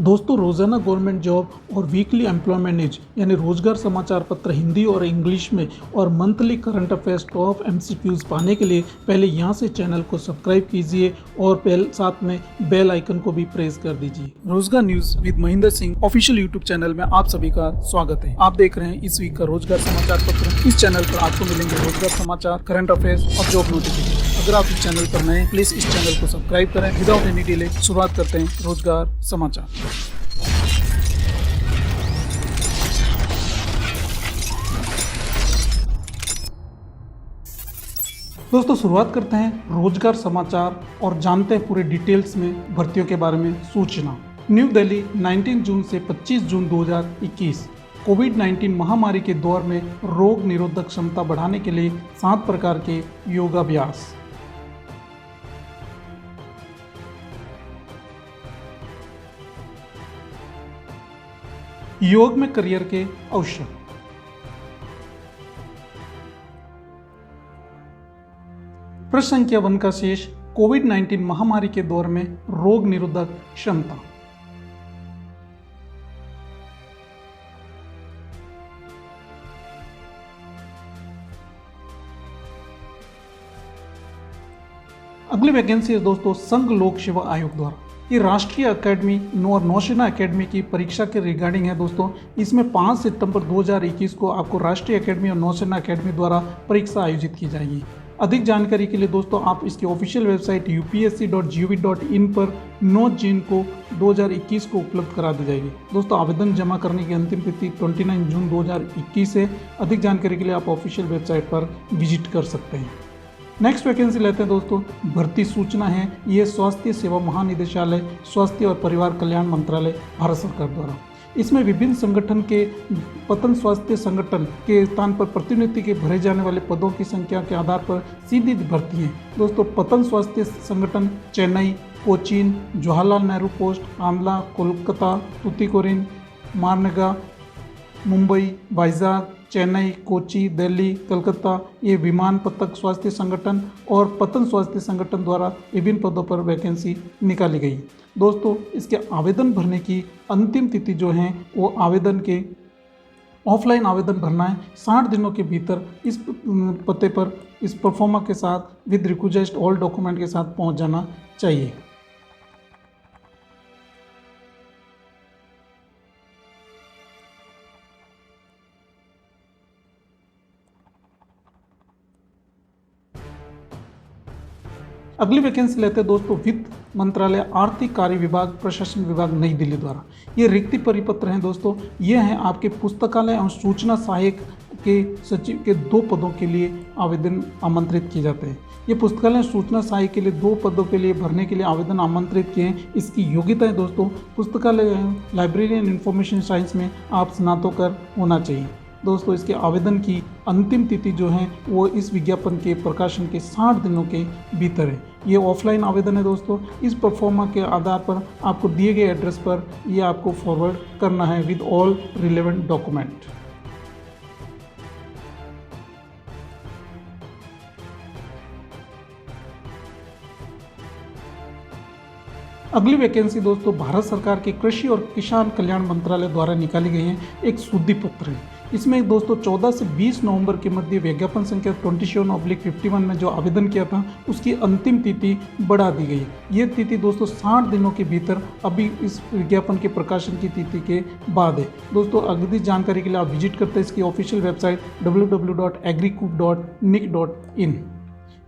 दोस्तों रोज़ाना government job और वीकली एम्प्लॉयमेंट न्यूज यानी रोजगार समाचार पत्र हिंदी और इंग्लिश में और monthly current affairs top MCQs पाने के लिए पहले यहाँ से चैनल को सब्सक्राइब कीजिए और पहले साथ में बेल आइकन को भी प्रेस कर दीजिए। रोजगार news with Mahendra Singh official YouTube channel में आप सभी का स्वागत है। आप देख रहे हैं इस वीक का रोजगार समाचार पत्र। इस चैनल पर आपको मिलेंगे रोजगार समाचार, करंट अफेयर्स और जॉब नोटिफिकेशन। अगर आप इस चैनल पर नए हैं प्लीज इस चैनल को सब्सक्राइब करें। विदाउट एनी डिले शुरुआत करते हैं रोजगार समाचार। दोस्तों शुरुआत करते हैं रोजगार समाचार और जानते हैं पूरे डिटेल्स में भर्तियों के बारे में सूचना। न्यू दिल्ली 19 जून से 25 जून 2021 कोविड-19 महामारी के दौर में रोग निरोधक क्षमता बढ़ाने के लिए 7 प्रकार के योगाभ्यास। योग में करियर के अवसर। प्रश्न संख्या 1 का शेष कोविड-19 महामारी के दौर में रोग निरोधक क्षमता। अगली वैकेंसी है दोस्तों संघ लोक सेवा आयोग द्वारा। ये राष्ट्रीय अकेडमी और नौसेना अकेडमी की परीक्षा के रिगार्डिंग है दोस्तों। इसमें 5 सितंबर 2021 को आपको राष्ट्रीय अकेडमी और नौसेना अकेडमी द्वारा परीक्षा आयोजित की जाएगी। अधिक जानकारी के लिए दोस्तों आप इसकी ऑफिशियल वेबसाइट upsc.gov.in पर 9 जून को 2021 को उपलब्ध करा दी जाएगी। दोस्तों आवेदन जमा करने की अंतिम तिथि 29 जून 2021 है। अधिक जानकारी के लिए आप ऑफिशियल वेबसाइट पर विजिट कर सकते हैं। नेक्स्ट वैकेंसी लेते हैं दोस्तों। भर्ती सूचना है ये स्वास्थ्य सेवा महानिदेशालय, स्वास्थ्य और परिवार कल्याण मंत्रालय, भारत सरकार द्वारा। इसमें विभिन्न संगठन के पतन स्वास्थ्य संगठन के स्थान पर प्रतिनियुक्ति के भरे जाने वाले पदों की संख्या के आधार पर सीधी भर्ती है दोस्तों। पतन स्वास्थ्य संगठन चेन्नई, कोचीन, जवाहरलाल नेहरू पोस्ट, आंध्रा, कोलकाता, तुतीकोरिन, मारनेगा, मुंबई, वाइजाग, चेन्नई, कोची, दिल्ली, कलकत्ता ये विमान पतक स्वास्थ्य संगठन और पतन स्वास्थ्य संगठन द्वारा विभिन्न पदों पर वैकेंसी निकाली गई। दोस्तों इसके आवेदन भरने की अंतिम तिथि जो है वो आवेदन के ऑफलाइन आवेदन भरना है 60 दिनों के भीतर इस पते पर इस परफॉर्मा के साथ विद रिक्वेस्ट ऑल डॉक्यूमेंट के साथ पहुंच जाना चाहिए। अगली वैकेंसी लेते हैं दोस्तों वित्त मंत्रालय आर्थिक कार्य विभाग प्रशासन विभाग नई दिल्ली द्वारा। ये रिक्ति परिपत्र हैं दोस्तों। ये हैं आपके पुस्तकालय और सूचना सहायक के सचिव के 2 पदों के लिए आवेदन आमंत्रित किए जाते हैं। ये पुस्तकालय सूचना सहायक के लिए 2 पदों के लिए भरने के लिए आवेदन आमंत्रित किए हैं। इसकी योग्यता है दोस्तों पुस्तकालय लाइब्रेरियन इंफॉर्मेशन साइंस में आप स्नातकोत्तर होना चाहिए। दोस्तों इसके आवेदन की अंतिम तिथि जो है वो इस विज्ञापन के प्रकाशन के 60 दिनों के भीतर है। ये ऑफलाइन आवेदन है दोस्तों। इस परफॉर्मा के आधार पर आपको दिए गए एड्रेस पर ये आपको फॉरवर्ड करना है विद ऑल रिलेवेंट डॉक्यूमेंट। अगली वैकेंसी दोस्तों भारत सरकार के कृषि और किसान कल्याण मंत्रालय द्वारा निकाली गई है। एक शुद्धि पत्र है। इसमें दोस्तों 14 से 20 नवंबर के मध्य विज्ञापन संख्या 27/51 में जो आवेदन किया था उसकी अंतिम तिथि बढ़ा दी गई। ये तिथि दोस्तों 60 दिनों के भीतर अभी इस विज्ञापन के प्रकाशन की तिथि के बाद है। दोस्तों अधिक जानकारी के लिए आप विजिट करते हैं इसकी official website www.agricoup.nic.in।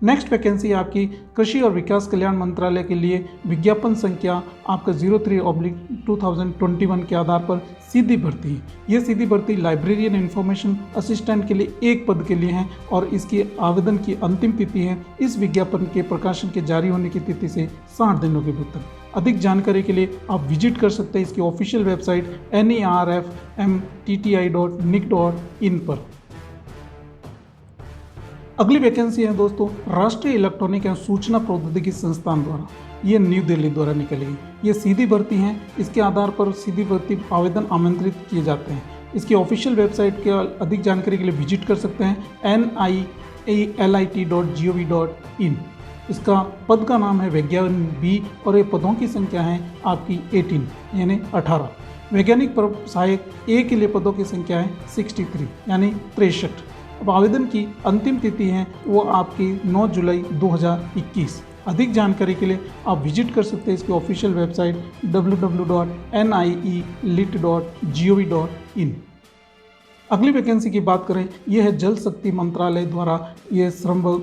Next vacancy आपकी कृषि और विकास कल्याण मंत्रालय के लिए विज्ञापन संख्या आपका 03/2021 के आधार पर सीधी भर्ती है। ये सीधी भर्ती लाइब्रेरियन इंफॉर्मेशन असिस्टेंट के लिए 1 पद के लिए है और इसकी आवेदन की अंतिम तिथि है इस विज्ञापन के प्रकाशन के जारी होने की तिथि से 60 दिनों के भीतर। अधिक जानकारी के लिए आप विजिट कर सकते हैं इसकी ऑफिशियल वेबसाइट nerfmtti.nic.in पर। अगली वैकेंसी है दोस्तों राष्ट्रीय इलेक्ट्रॉनिक एवं सूचना प्रौद्योगिकी संस्थान द्वारा। ये न्यू दिल्ली द्वारा निकली गई। ये सीधी भर्ती है। इसके आधार पर सीधी भर्ती आवेदन आमंत्रित किए जाते हैं। इसकी ऑफिशियल वेबसाइट के अधिक जानकारी के लिए विजिट कर सकते हैं nillit.gov.in। इसका पद का नाम है वैज्ञानिक बी और ये पदों की संख्या है आपकी 18 यानी 18। वैज्ञानिक सहायक ए के लिए पदों की संख्या है 63 यानी 63। अब आवेदन की अंतिम तिथि है वो आपकी 9 जुलाई 2021। अधिक जानकारी के लिए आप विजिट कर सकते हैं इसकी ऑफिशियल वेबसाइट www.nielit.gov.in। अगली वैकेंसी की बात करें, यह है जल शक्ति मंत्रालय द्वारा, ये श्रम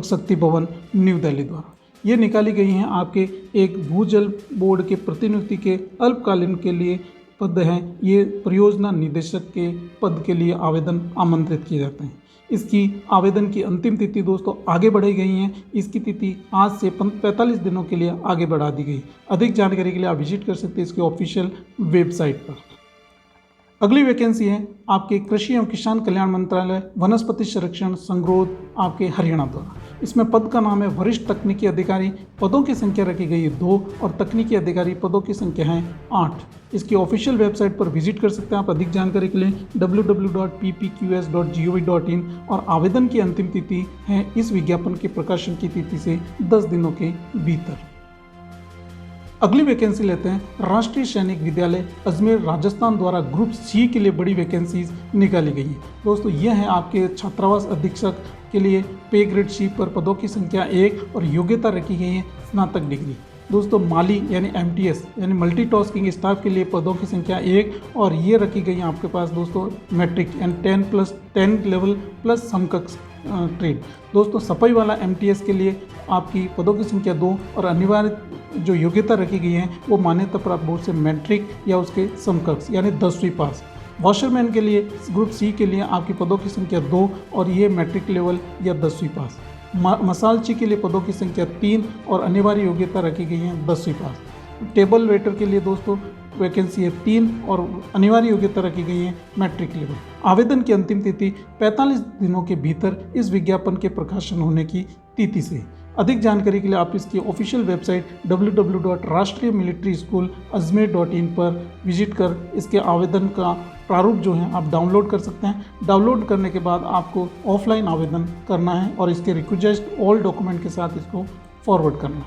शक्ति भवन न्यू दिल्ली द्वारा ये निकाली गई हैं। आपके एक भूजल बोर्ड के प्रतिनियुक्ति के अल्पकालीन के लिए पद हैं। ये परियोजना निदेशक के पद के लिए आवेदन आमंत्रित किए जाते हैं। इसकी आवेदन की अंतिम तिथि दोस्तों आगे बढ़ाई गई हैं। इसकी तिथि आज से 45 दिनों के लिए आगे बढ़ा दी गई। अधिक जानकारी के लिए आप विजिट कर सकते हैं इसके ऑफिशियल वेबसाइट पर। अगली वैकेंसी है आपके कृषि एवं किसान कल्याण मंत्रालय वनस्पति संरक्षण संगरोध आपके हरियाणा द्वारा। इसमें पद का नाम है वरिष्ठ तकनीकी अधिकारी। पदों की संख्या रखी गई है 2 और तकनीकी अधिकारी पदों की संख्या है 8। इसकी ऑफिशियल वेबसाइट पर विजिट कर सकते हैं आप अधिक जानकारी के लिए www.ppqs.gov.in। और आवेदन की अंतिम तिथि है इस विज्ञापन के प्रकाशन की तिथि से 10 दिनों के भीतर। अगली वैकेंसी लेते हैं राष्ट्रीय सैनिक विद्यालय अजमेर राजस्थान द्वारा ग्रुप सी के लिए बड़ी वैकेंसीज निकाली गई है। दोस्तों यह है आपके छात्रावास अधीक्षक के लिए पे ग्रेड सी पर पदों की संख्या 1 और योग्यता रखी गई है स्नातक डिग्री। दोस्तों माली यानी MTS यानी मल्टीटास्किंग स्टाफ के लिए पदों की संख्या 1 और ये रखी गई है आपके पास दोस्तों मैट्रिक यानी 10+10 लेवल प्लस समकक्ष ट्रेड। दोस्तों सफाई वाला MTS के लिए आपकी पदों की संख्या 2 और अनिवार्य जो योग्यता रखी गई है वो मान्यता प्राप्त बोर्ड से मैट्रिक या उसके समकक्ष यानी 10वीं पास। वॉशरमैन के लिए ग्रुप सी के लिए आपकी पदों की संख्या 2 और ये मैट्रिक लेवल या 10वीं पास। मसालची के लिए पदों की संख्या 3 और अनिवार्य योग्यता रखी गई है 10वीं पास। टेबल वेटर के लिए दोस्तों वैकेंसी है 3 और अनिवार्य योग्यता रखी गई है मैट्रिक लेवल। आवेदन की अंतिम तिथि 45 दिनों के भीतर इस विज्ञापन के प्रकाशन होने की तिथि से। अधिक जानकारी के लिए आप इसकी ऑफिशियल वेबसाइट www.rashtriya-military-school-ajmer.in पर विजिट कर इसके आवेदन का प्रारूप जो है आप डाउनलोड कर सकते हैं। डाउनलोड करने के बाद आपको ऑफलाइन आवेदन करना है और इसके रिक्वेस्ट ऑल डॉक्यूमेंट के साथ इसको फॉरवर्ड करना है।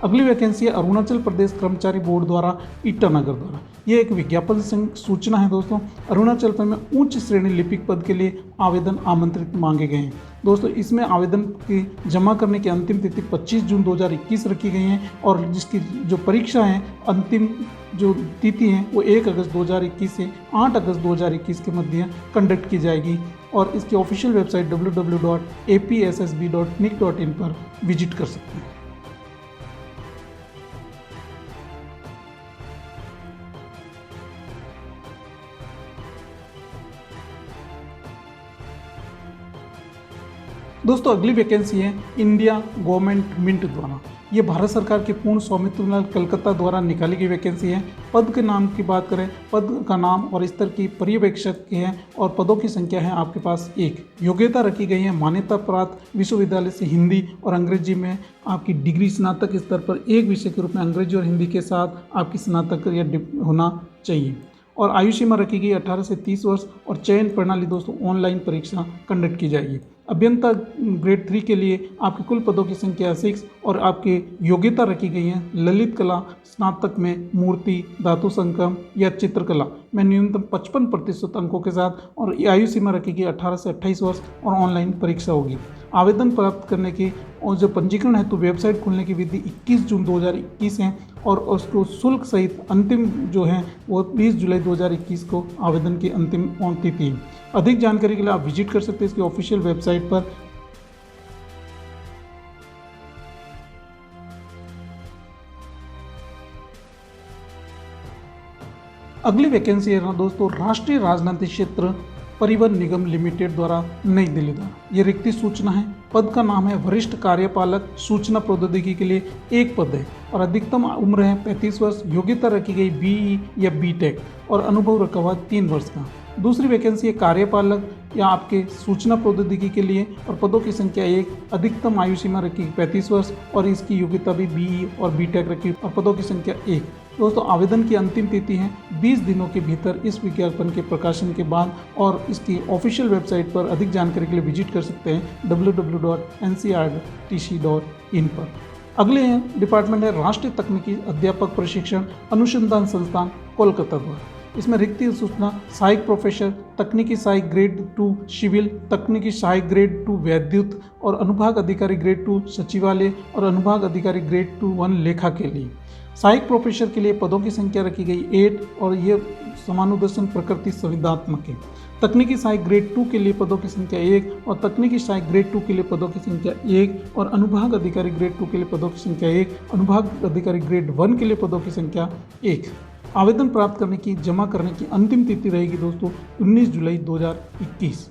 अगली वैकेंसी है अरुणाचल प्रदेश कर्मचारी बोर्ड द्वारा ईटानगर द्वारा। ये एक विज्ञापन सूचना है दोस्तों। अरुणाचल में उच्च श्रेणी लिपिक पद के लिए आवेदन आमंत्रित मांगे गए हैं। दोस्तों इसमें आवेदन की जमा करने की अंतिम तिथि 25 जून 2021 रखी गई है और जिसकी जो परीक्षा है अंतिम जो तिथि है वो 1 अगस्त 2021 से 8 अगस्त 2021 के मध्य कंडक्ट की जाएगी। और इसकी ऑफिशियल वेबसाइट www.apssb.nic.in पर विजिट कर सकते हैं। दोस्तों अगली वैकेंसी है इंडिया गवर्नमेंट मिंट द्वारा। ये भारत सरकार के पूर्ण स्वामित्व में कलकत्ता द्वारा निकाली गई वैकेंसी है। पद के नाम की बात करें, पद का नाम और स्तर की पर्यवेक्षक की है और पदों की संख्या है आपके पास 1। योग्यता रखी गई है मान्यता प्राप्त विश्वविद्यालय से हिंदी और अंग्रेजी में आपकी डिग्री स्नातक स्तर पर एक विषय के रूप में अंग्रेजी और हिंदी के साथ आपकी स्नातक या होना चाहिए। और आयु सीमा रखी गई 18 से 30 वर्ष और चयन प्रणाली दोस्तों ऑनलाइन परीक्षा कंडक्ट की जाएगी। अभियंता ग्रेड 3 के लिए आपके कुल पदों की संख्या 6 और आपके योग्यता रखी गई है ललित कला स्नातक में मूर्ति धातु संगम या चित्रकला में न्यूनतम 55% अंकों के साथ और आयु सीमा रखी गई 18 से 28 वर्ष और ऑनलाइन परीक्षा होगी। आवेदन प्राप्त करने की और जो पंजीकरण है तो वेबसाइट खुलने की विधि 21 जून 2021 है और उसको शुल्क सहित अंतिम जो है वो 20 जुलाई 2021 को आवेदन की अंतिम तिथि है। अधिक जानकारी के लिए आप विजिट कर सकते हैं इसकी ऑफिशियल वेबसाइट पर। अगली वैकेंसी है दोस्तों राष्ट्रीय राजनीतिक क्षेत्र परिवहन निगम लिमिटेड द्वारा नई दिल्ली द्वारा। ये रिक्ति सूचना है। पद का नाम है वरिष्ठ कार्यपालक सूचना प्रौद्योगिकी के लिए 1 पद है और अधिकतम उम्र है 35 वर्ष। योग्यता रखी गई BE या BTech और अनुभव रखा हुआ 3 वर्ष का। दूसरी वैकेंसी है कार्यपालक या आपके सूचना प्रौद्योगिकी के लिए और पदों की संख्या 1। अधिकतम आयु सीमा रखी 35 वर्ष और इसकी योग्यता भी BE और BTech रखी और पदों की संख्या 1। दोस्तों आवेदन की अंतिम तिथि है 20 दिनों के भीतर इस विज्ञापन के प्रकाशन के बाद, और इसकी ऑफिशियल वेबसाइट पर अधिक जानकारी के लिए विजिट कर सकते हैं www.ncrtc.in पर। अगले डिपार्टमेंट है राष्ट्रीय तकनीकी अध्यापक प्रशिक्षण अनुसंधान संस्थान कोलकाता द्वारा। इसमें रिक्ति सूचना सहायक प्रोफेसर, तकनीकी सहायक ग्रेड 2 सिविल, तकनीकी सहायक ग्रेड 2 वैद्युत और अनुभाग अधिकारी ग्रेड 2 सचिवालय और अनुभाग अधिकारी ग्रेड 1 लेखा के लिए। सहायक प्रोफेसर के लिए पदों की संख्या रखी गई 8 और ये समानुदर्शन प्रकृति संविदात्मक है। तकनीकी सहायक ग्रेड 2 के लिए पदों की संख्या 1 और तकनीकी सहायक ग्रेड 2 के लिए पदों की संख्या 1 और अनुभाग अधिकारी ग्रेड 2 के लिए पदों की संख्या 1, अनुभाग अधिकारी ग्रेड 1 के लिए पदों की संख्या 1। आवेदन प्राप्त करने की जमा करने की अंतिम तिथि रहेगी दोस्तों 19 जुलाई 2021।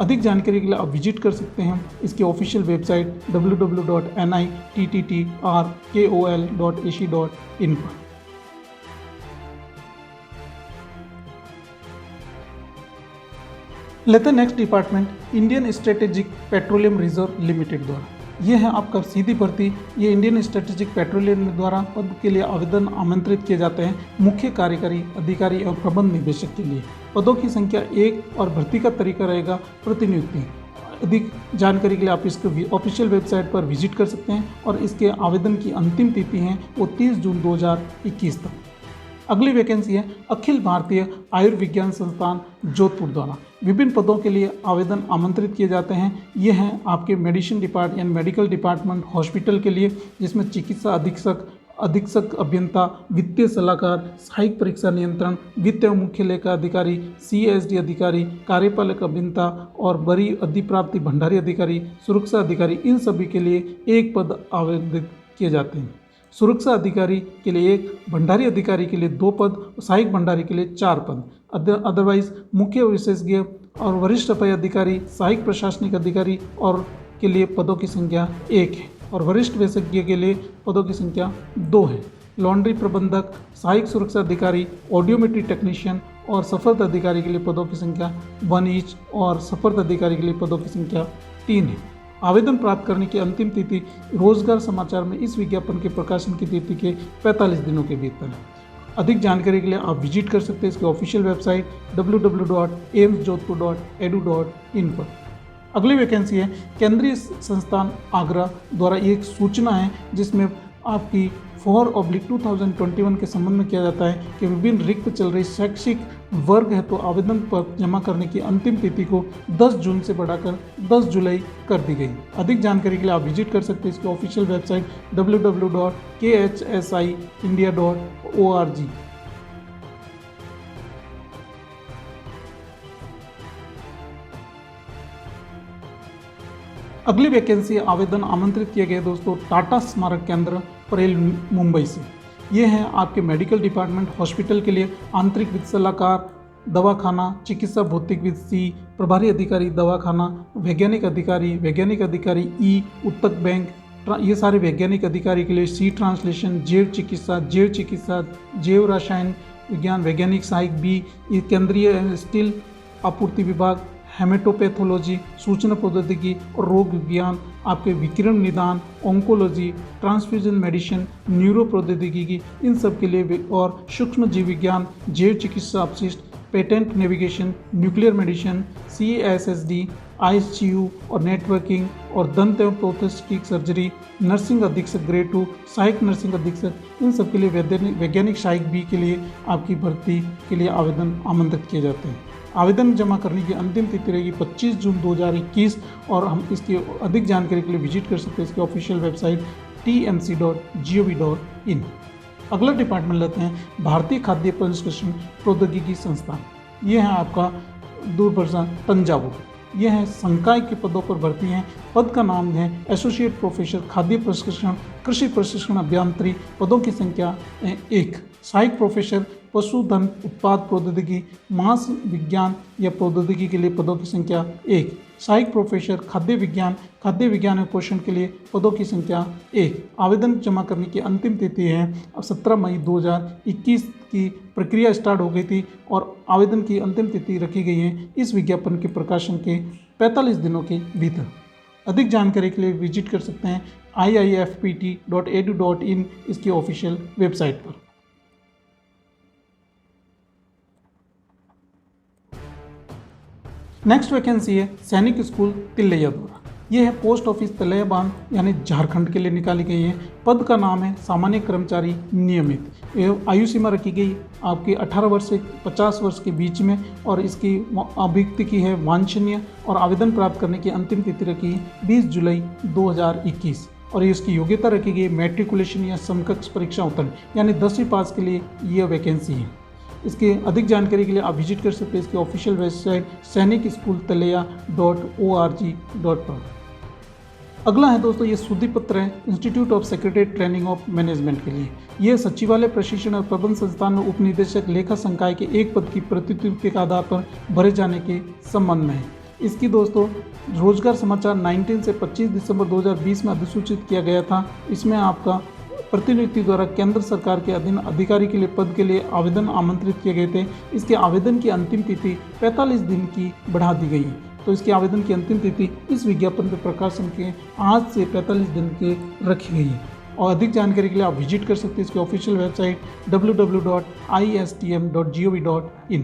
अधिक जानकारी के लिए आप विजिट कर सकते हैं इसकी ऑफिशियल वेबसाइट www.nitttrkol.ac.in पर। लेते हैं next department Indian strategic petroleum reserve limited द्वारा। ये है आपका सीधी भर्ती। ये इंडियन स्ट्रेटेजिक पेट्रोलियम द्वारा पद के लिए आवेदन आमंत्रित किए जाते हैं मुख्य कार्यकारी अधिकारी एवं प्रबंध निदेशक के लिए। पदों की संख्या 1 और भर्ती का तरीका रहेगा प्रतिनियुक्ति। अधिक जानकारी के लिए आप इसके ऑफिशियल वेबसाइट पर विजिट कर सकते हैं और इसके आवेदन की अंतिम तिथि है वो 30 जून 2021 तक। अगली वैकेंसी है अखिल भारतीय आयुर्विज्ञान संस्थान जोधपुर द्वारा। विभिन्न पदों के लिए आवेदन आमंत्रित किए जाते हैं। ये हैं आपके मेडिसिन डिपार्टमेंट यानी मेडिकल डिपार्टमेंट हॉस्पिटल के लिए, जिसमें चिकित्सा अधीक्षक, अधीक्षक अभियंता, वित्तीय सलाहकार, सहायक परीक्षा नियंत्रण, वित्त एवं मुख्य लेखा अधिकारी, CSD अधिकारी, कार्यपालक अभियंता और बड़ी अधिप्राप्ति भंडारी अधिकारी, सुरक्षा अधिकारी, इन सभी के लिए एक पद आवेदित किए जाते हैं। सुरक्षा अधिकारी के लिए 1, भंडारी अधिकारी के लिए 2 पद, सहायक भंडारी के लिए 4 पद। अदरवाइज मुख्य विशेषज्ञ और वरिष्ठ सफाई अधिकारी, सहायक प्रशासनिक अधिकारी और के लिए पदों की संख्या 1 है और वरिष्ठ विशेषज्ञ के लिए पदों की संख्या 2 है। लॉन्ड्री प्रबंधक, सहायक सुरक्षा अधिकारी, ऑडियोमेट्री टेक्नीशियन और सफर्त अधिकारी के लिए पदों की संख्या 1 ईच और सफर्त अधिकारी के लिए पदों की संख्या 3 है। आवेदन प्राप्त करने की अंतिम तिथि रोजगार समाचार में इस विज्ञापन के प्रकाशन की तिथि के 45 दिनों के भीतर है। अधिक जानकारी के लिए आप विजिट कर सकते हैं इसकी ऑफिशियल वेबसाइट www.aimsjodhpur.edu.in पर। अगली वैकेंसी है केंद्रीय संस्थान आगरा द्वारा एक सूचना है जिसमें आपकी 4/2021 के संबंध में किया जाता है कि विभिन्न रिक्त चल रही शैक्षिक वर्ग है तो आवेदन पर जमा करने की अंतिम तिथि को 10 जून से बढ़ाकर 10 जुलाई कर दी गई। अधिक जानकारी के लिए आप विजिट कर सकते हैं इसकी ऑफिशियल वेबसाइट www.khsiindia.org। अगली वैकेंसी आवेदन आमंत्रित किए गए दोस्तों टाटा स्मारक केंद्र परेल मुंबई से। ये हैं आपके मेडिकल डिपार्टमेंट हॉस्पिटल के लिए आंतरिक वित्त सलाहकार, दवाखाना, चिकित्सा भौतिक वित्त C, प्रभारी अधिकारी दवाखाना, वैज्ञानिक अधिकारी E, उत्तक बैंक, ये सारे वैज्ञानिक अधिकारी के लिए C ट्रांसलेशन, जैव चिकित्सा, जैव रसायन विज्ञान, वैज्ञानिक सहायक B, ये केंद्रीय स्टील आपूर्ति विभाग, हेमेटोपैथोलॉजी, सूचना प्रौद्योगिकी और रोग विज्ञान, आपके विकिरण निदान, ऑन्कोलॉजी, ट्रांसफ्यूजन मेडिसिन, न्यूरो प्रौद्योगिकी, इन सब के लिए और सूक्ष्म जीव विज्ञान, जैव चिकित्सा अपशिष्ट, patent navigation, nuclear medicine, CSSD, ICU और नेटवर्किंग और दंत एवं प्रोस्थेटिक सर्जरी, नर्सिंग अधीक्षक ग्रेड 2, सहायक नर्सिंग अधीक्षक, इन सब के लिए वैज्ञानिक सहायक B के लिए आपकी भर्ती के लिए आवेदन आमंत्रित किए जाते हैं। आवेदन जमा करने की अंतिम तिथि रहेगी 25 जून 2021 और हम इसकी अधिक जानकारी के लिए विजिट कर सकते हैं इसकी ऑफिशियल वेबसाइट tmc.gov.in। अगला डिपार्टमेंट लेते हैं भारतीय खाद्य प्रसंस्करण प्रौद्योगिकी संस्थान। ये है आपका दूरदर्शन तंजावुर। ये है संकाय के पदों पर भर्ती हैं। पद का नाम है एसोसिएट प्रोफेसर खाद्य प्रशिक्षण कृषि प्रशिक्षण अभियांत्रिकी। पदों की संख्या 1। सहायक प्रोफेसर पशुधन उत्पाद प्रौद्योगिकी मांस विज्ञान या प्रौद्योगिकी के लिए पदों की संख्या 1। सहायक प्रोफेसर खाद्य विज्ञान एवं पोषण के लिए पदों की संख्या 1। आवेदन जमा करने की अंतिम तिथि है अब 17 मई 2021 की प्रक्रिया स्टार्ट हो गई थी और आवेदन की अंतिम तिथि रखी गई है इस विज्ञापन के प्रकाशन के 45 दिनों के भीतर। अधिक जानकारी के लिए विजिट कर सकते हैं iifpt.edu.in इसकी ऑफिशियल वेबसाइट पर। नेक्स्ट वैकेंसी है सैनिक स्कूल तिलैया द्वारा। ये है पोस्ट ऑफिस तिलैया बांध यानी झारखंड के लिए निकाली गई है। पद का नाम है सामान्य कर्मचारी नियमित। आयु सीमा रखी गई आपकी 18 वर्ष से 50 वर्ष के बीच में और इसकी अभिव्यक्ति की है वांछनीय और आवेदन प्राप्त करने की अंतिम तिथि रखी है 20 जुलाई 2021 और इसकी योग्यता रखी गई मैट्रिकुलेशन या समकक्ष परीक्षा उत्तीर्ण यानी 10वीं पास के लिए यह वैकेंसी है। इसकी अधिक जानकारी के लिए आप विजिट कर सकते हैं इसकी ऑफिशियल वेबसाइट sainikschoolatillaiya.org.पर। अगला है दोस्तों ये शुद्धि पत्र है institute of secretary training of management के लिए। यह सचिवालय प्रशिक्षण और प्रबंध संस्थान में उप निदेशक लेखा संकाय के एक पद की प्रतिनियुक्ति के आधार पर भरे जाने के संबंध में है। इसकी दोस्तों रोजगार समाचार 19 से 25 दिसंबर 2020 में अधिसूचित किया गया था। इसमें आपका प्रतिनियुक्ति द्वारा केंद्र सरकार के अधीन अधिकारी के लिए पद के लिए आवेदन आमंत्रित किए गए थे। इसके आवेदन की अंतिम तिथि 45 दिन की बढ़ा दी गई है। तो इसके आवेदन की अंतिम तिथि इस विज्ञापन के प्रकाशन के आज से 45 दिन के रखी गई है। और अधिक जानकारी के लिए आप विजिट कर सकते हैं इसकी ऑफिशियल वेबसाइट www.istm.gov.in।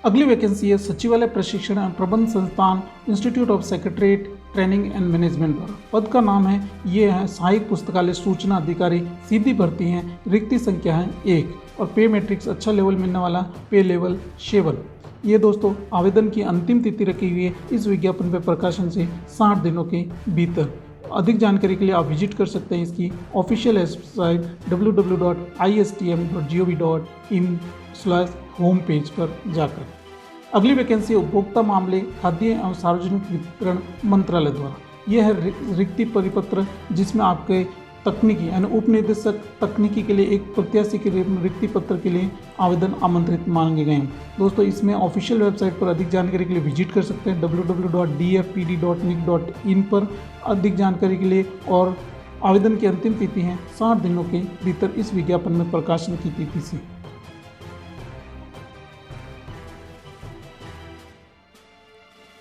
अगली वैकेंसी है सचिवालय प्रशिक्षण एवं प्रबंध संस्थान institute of secretariat training and management द्वारा। पद का नाम है ये है सहायक पुस्तकालय सूचना अधिकारी। सीधी भर्ती है। रिक्ति संख्या है 1 और पे मैट्रिक्स अच्छा लेवल मिलने वाला पे लेवल 7। ये दोस्तों आवेदन की अंतिम तिथि रखी हुई है इस विज्ञापन पर प्रकाशन से 60 दिनों के भीतर। अधिक जानकारी के लिए आप विजिट कर सकते हैं इसकी ऑफिशियल वेबसाइट www.istm.gov.in/होम पेज पर जाकर। अगली वैकेंसी उपभोक्ता मामले खाद्य एवं सार्वजनिक वितरण मंत्रालय द्वारा। यह है रिक्ति परिपत्र जिसमें आपके तकनीकी यानी उप निदेशक तकनीकी के लिए एक प्रत्याशी के रिक्ति पत्र के लिए आवेदन आमंत्रित मांगे गए हैं। दोस्तों इसमें ऑफिशियल वेबसाइट पर अधिक जानकारी के लिए विजिट कर सकते हैं www.dfpd.nic.in पर अधिक जानकारी के लिए। और आवेदन की अंतिम तिथि है 60 दिनों के भीतर इस विज्ञापन में प्रकाशन की तिथि से।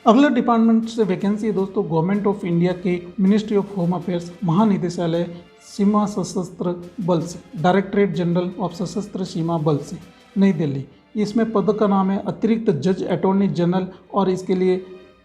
अगला डिपार्टमेंट से वैकेंसी है दोस्तों गवर्नमेंट ऑफ इंडिया के मिनिस्ट्री ऑफ होम अफेयर्स महानिदेशालय सीमा सशस्त्र बल से, डायरेक्टरेट जनरल ऑफ सशस्त्र सीमा बल से, नई दिल्ली। इसमें पद का नाम है अतिरिक्त जज अटॉर्नी जनरल और इसके लिए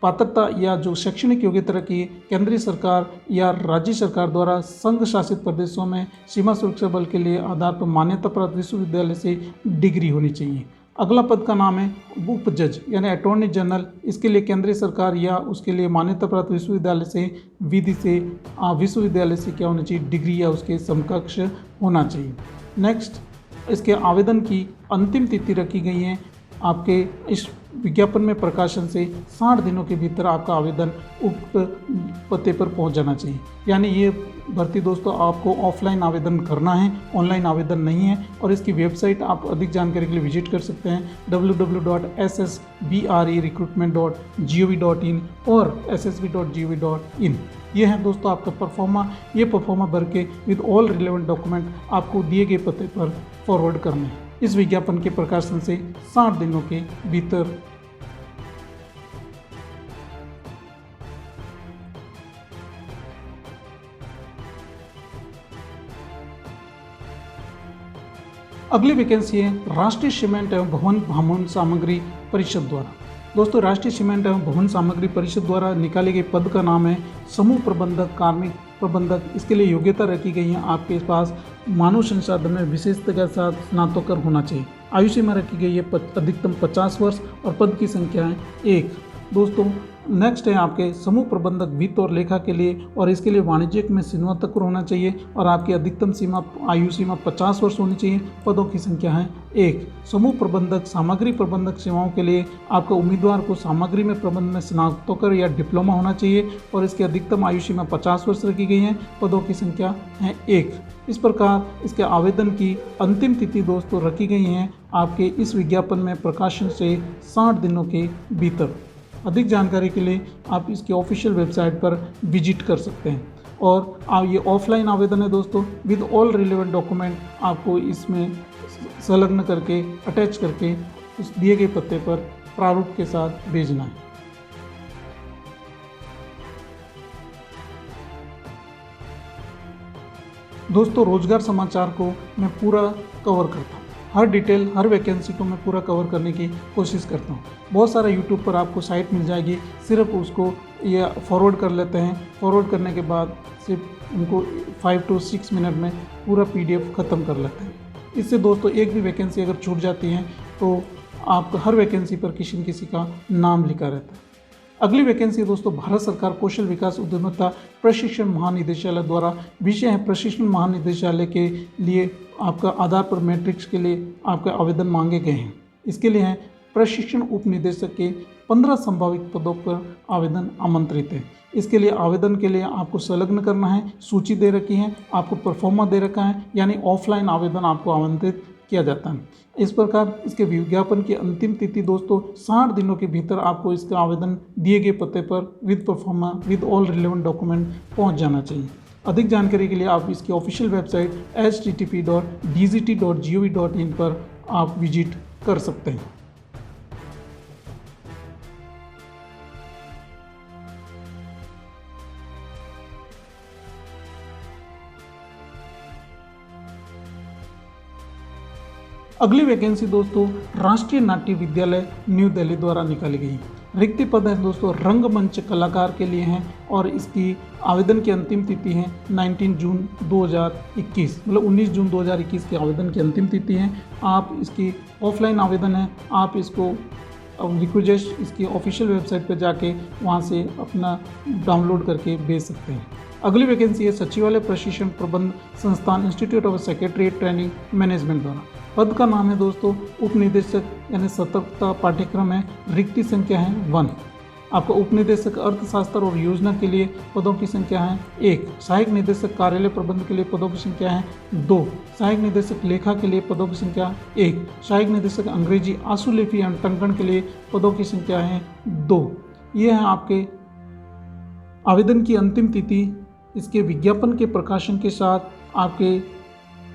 पात्रता या जो शैक्षणिक योग्यता रखी केंद्रीय सरकार या राज्य सरकार द्वारा संघ शासित प्रदेशों में सीमा सुरक्षा बल के लिए आधार पर मान्यता प्राप्त विश्वविद्यालय से डिग्री होनी चाहिए। अगला पद का नाम है उप जज यानी अटॉर्नी जनरल। इसके लिए केंद्रीय सरकार या उसके लिए मान्यता प्राप्त विश्वविद्यालय से विधि से विश्वविद्यालय से क्या होना चाहिए डिग्री या उसके समकक्ष होना चाहिए। नेक्स्ट इसके आवेदन की अंतिम तिथि रखी गई है आपके इस विज्ञापन में प्रकाशन से 60 दिनों के भीतर आपका आवेदन उक्त पते पर पहुंच जाना चाहिए। यानी ये भर्ती दोस्तों आपको ऑफलाइन आवेदन करना है, ऑनलाइन आवेदन नहीं है। और इसकी वेबसाइट आप अधिक जानकारी के लिए विजिट कर सकते हैं www.ssbrecruitment.gov.in और ssb.gov.in। ये है दोस्तों आपका परफॉर्मा। ये परफॉर्मा भर के विद ऑल रिलेवेंट डॉक्यूमेंट आपको दिए गए पते पर फॉरवर्ड करने हैं इस विज्ञापन के प्रकाशन से 60 दिनों के भीतर। अगली वैकेंसी है राष्ट्रीय सीमेंट एवं भवन सामग्री परिषद द्वारा। दोस्तों राष्ट्रीय सीमेंट एवं भवन सामग्री परिषद द्वारा निकाले गए पद का नाम है समूह प्रबंधक कार्मिक प्रबंधक। इसके लिए योग्यता रखी गई है आपके पास मानव संसाधन में विशेषता के साथ स्नातकोत्तर होना चाहिए। आयु सीमा रखी गई है अधिकतम 50 वर्ष और पद की संख्या है 1। दोस्तों नेक्स्ट है आपके समूह प्रबंधक वित्त और लेखा के लिए और इसके लिए वाणिज्यिक में स्नातकोत्तर होना चाहिए और आपकी अधिकतम सीमा आयु सीमा 50 वर्ष होनी चाहिए। पदों की संख्या है 1। समूह प्रबंधक सामग्री प्रबंधक सेवाओं के लिए आपका उम्मीदवार को सामग्री में प्रबंधन में स्नातकोत्तर या डिप्लोमा होना चाहिए और इसकी अधिकतम आयु सीमा 50 वर्ष रखी गई है। पदों की संख्या है 1। इस प्रकार इसके आवेदन की अंतिम तिथि दोस्तों रखी गई है आपके इस विज्ञापन में प्रकाशन से 60 दिनों के भीतर। अधिक जानकारी के लिए आप इसकी ऑफिशियल वेबसाइट पर विजिट कर सकते हैं। और आप ये ऑफलाइन आवेदन है दोस्तों विद ऑल रिलेवेंट डॉक्यूमेंट आपको इसमें संलग्न करके अटैच करके उस दिए गए पते पर प्रारूप के साथ भेजना है। दोस्तों रोजगार समाचार को मैं पूरा कवर करता हूँ, हर डिटेल हर वैकेंसी को मैं पूरा कवर करने की कोशिश करता हूँ। बहुत सारा यूट्यूब पर आपको साइट मिल जाएगी, सिर्फ उसको ये फॉरवर्ड कर लेते हैं। फॉरवर्ड करने के बाद सिर्फ उनको 5 to 6 मिनट में पूरा PDF ख़त्म कर लेते हैं। इससे दोस्तों एक भी वैकेंसी अगर छूट जाती है तो आपका हर वैकेंसी पर किसी न किसी का नाम लिखा रहता है। अगली वैकेंसी दोस्तों भारत सरकार कौशल विकास उद्यमिता प्रशिक्षण महानिदेशालय द्वारा विषय है प्रशिक्षण महानिदेशालय के लिए आपका आधार पर मैट्रिक्स के लिए आपका आवेदन मांगे गए हैं। इसके लिए हैं प्रशिक्षण उप निदेशक के 15 संभावित पदों पर आवेदन आमंत्रित है। इसके लिए आवेदन के लिए आपको संलग्न करना है, सूची दे रखी है, आपको परफॉर्मा दे रखा है, यानी ऑफलाइन आवेदन आपको आमंत्रित किया जाता है। इस प्रकार इसके विज्ञापन की अंतिम तिथि दोस्तों 60 दिनों के भीतर आपको इसका आवेदन दिए गए पते पर with pro forma with all relevant document पहुंच जाना चाहिए। अधिक जानकारी के लिए आप इसकी ऑफिशियल वेबसाइट http.dgt.gov.in पर आप विजिट कर सकते हैं। अगली वैकेंसी दोस्तों राष्ट्रीय नाट्य विद्यालय न्यू दिल्ली द्वारा निकाली गई। रिक्त पद है दोस्तों रंगमंच कलाकार के लिए हैं और इसकी आवेदन की अंतिम तिथि है 19 जून 2021, मतलब 19 जून 2021 की आवेदन की अंतिम तिथि है। आप इसकी ऑफलाइन आवेदन है, आप इसको रिक्वेस्ट इसकी ऑफिशियल वेबसाइट पर जाके वहाँ से अपना डाउनलोड करके भेज सकते हैं। अगली वैकेंसी है सचिवालय प्रशिक्षण प्रबंध संस्थान institute of secretary training management द्वारा। पद का नाम है दोस्तों उप निदेशक यानी सतर्कता पाठ्यक्रम है। रिक्ति संख्या है 1। आपका उप निदेशक अर्थशास्त्र और योजना के लिए पदों की संख्या है 1। सहायक निदेशक कार्यालय प्रबंध के लिए पदों की संख्या है 2। सहायक निदेशक लेखा के लिए पदों की संख्या 1। सहायक निदेशक अंग्रेजी आशुलिपि एवं टंकण के लिए पदों की संख्या है 2। ये है आपके आवेदन की अंतिम तिथि। इसके विज्ञापन के प्रकाशन के साथ आपके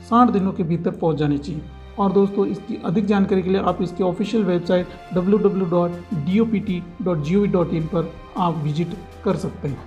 60 दिनों के भीतर पहुंच जानी चाहिए। और दोस्तों इसकी अधिक जानकारी के लिए आप इसकी ऑफिशियल वेबसाइट www.dopt.gov.in पर आप विजिट कर सकते हैं।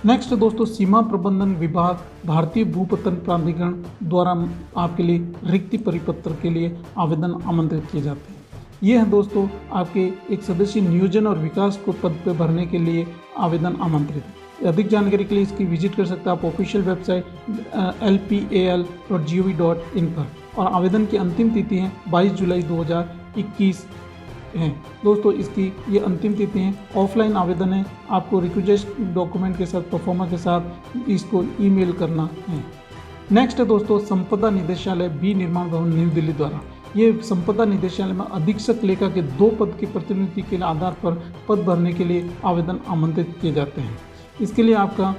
नेक्स्ट दोस्तों सीमा प्रबंधन विभाग भारतीय भूपत्तन प्राधिकरण द्वारा आपके लिए रिक्ति परिपत्र के लिए आवेदन आमंत्रित किए जाते हैं। ये है दोस्तों आपके एक सदस्य नियोजन और विकास को पद पर भरने के लिए आवेदन आमंत्रित है। अधिक जानकारी के लिए इसकी विजिट कर सकते हैं आप ऑफिशियल वेबसाइट lpal.gov.in पर। और आवेदन की अंतिम तिथि है 22 जुलाई 2021 है। दोस्तों इसकी ये अंतिम तिथि है। ऑफलाइन आवेदन है, आपको रिक्वेस्ट डॉक्यूमेंट के साथ परफॉर्मा के साथ इसको ईमेल करना है। नेक्स्ट है दोस्तों संपदा निदेशालय बी निर्माण भवन न्यू दिल्ली द्वारा। ये संपदा निदेशालय में अधीक्षक लेखा के 2 पद के प्रतिनिधि के आधार पर पद भरने के लिए आवेदन आमंत्रित किए जाते हैं। इसके लिए आपका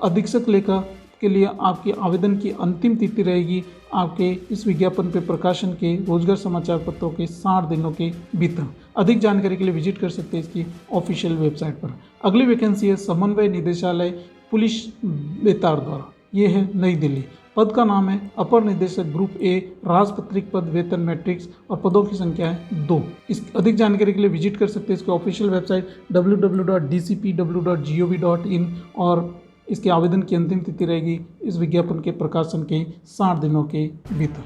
अधीक्षक लेखा के लिए आपकी आवेदन की अंतिम तिथि रहेगी आपके इस विज्ञापन पे प्रकाशन के रोजगार समाचार पत्रों के 60 दिनों के भीतर। अधिक जानकारी के लिए विजिट कर सकते हैं इसकी ऑफिशियल वेबसाइट पर। अगली वैकेंसी है समन्वय निदेशालय पुलिस बेतार द्वारा। ये है नई दिल्ली। पद का नाम है अपर निदेशक ग्रुप ए राजपत्रित पद वेतन मैट्रिक्स और पदों की संख्या है 2। इस अधिक जानकारी के लिए विजिट कर सकते हैं इसकी ऑफिशियल वेबसाइट www.dcpw.gov.in और इसके आवेदन की अंतिम तिथि रहेगी इस विज्ञापन के प्रकाशन के 60 दिनों के भीतर।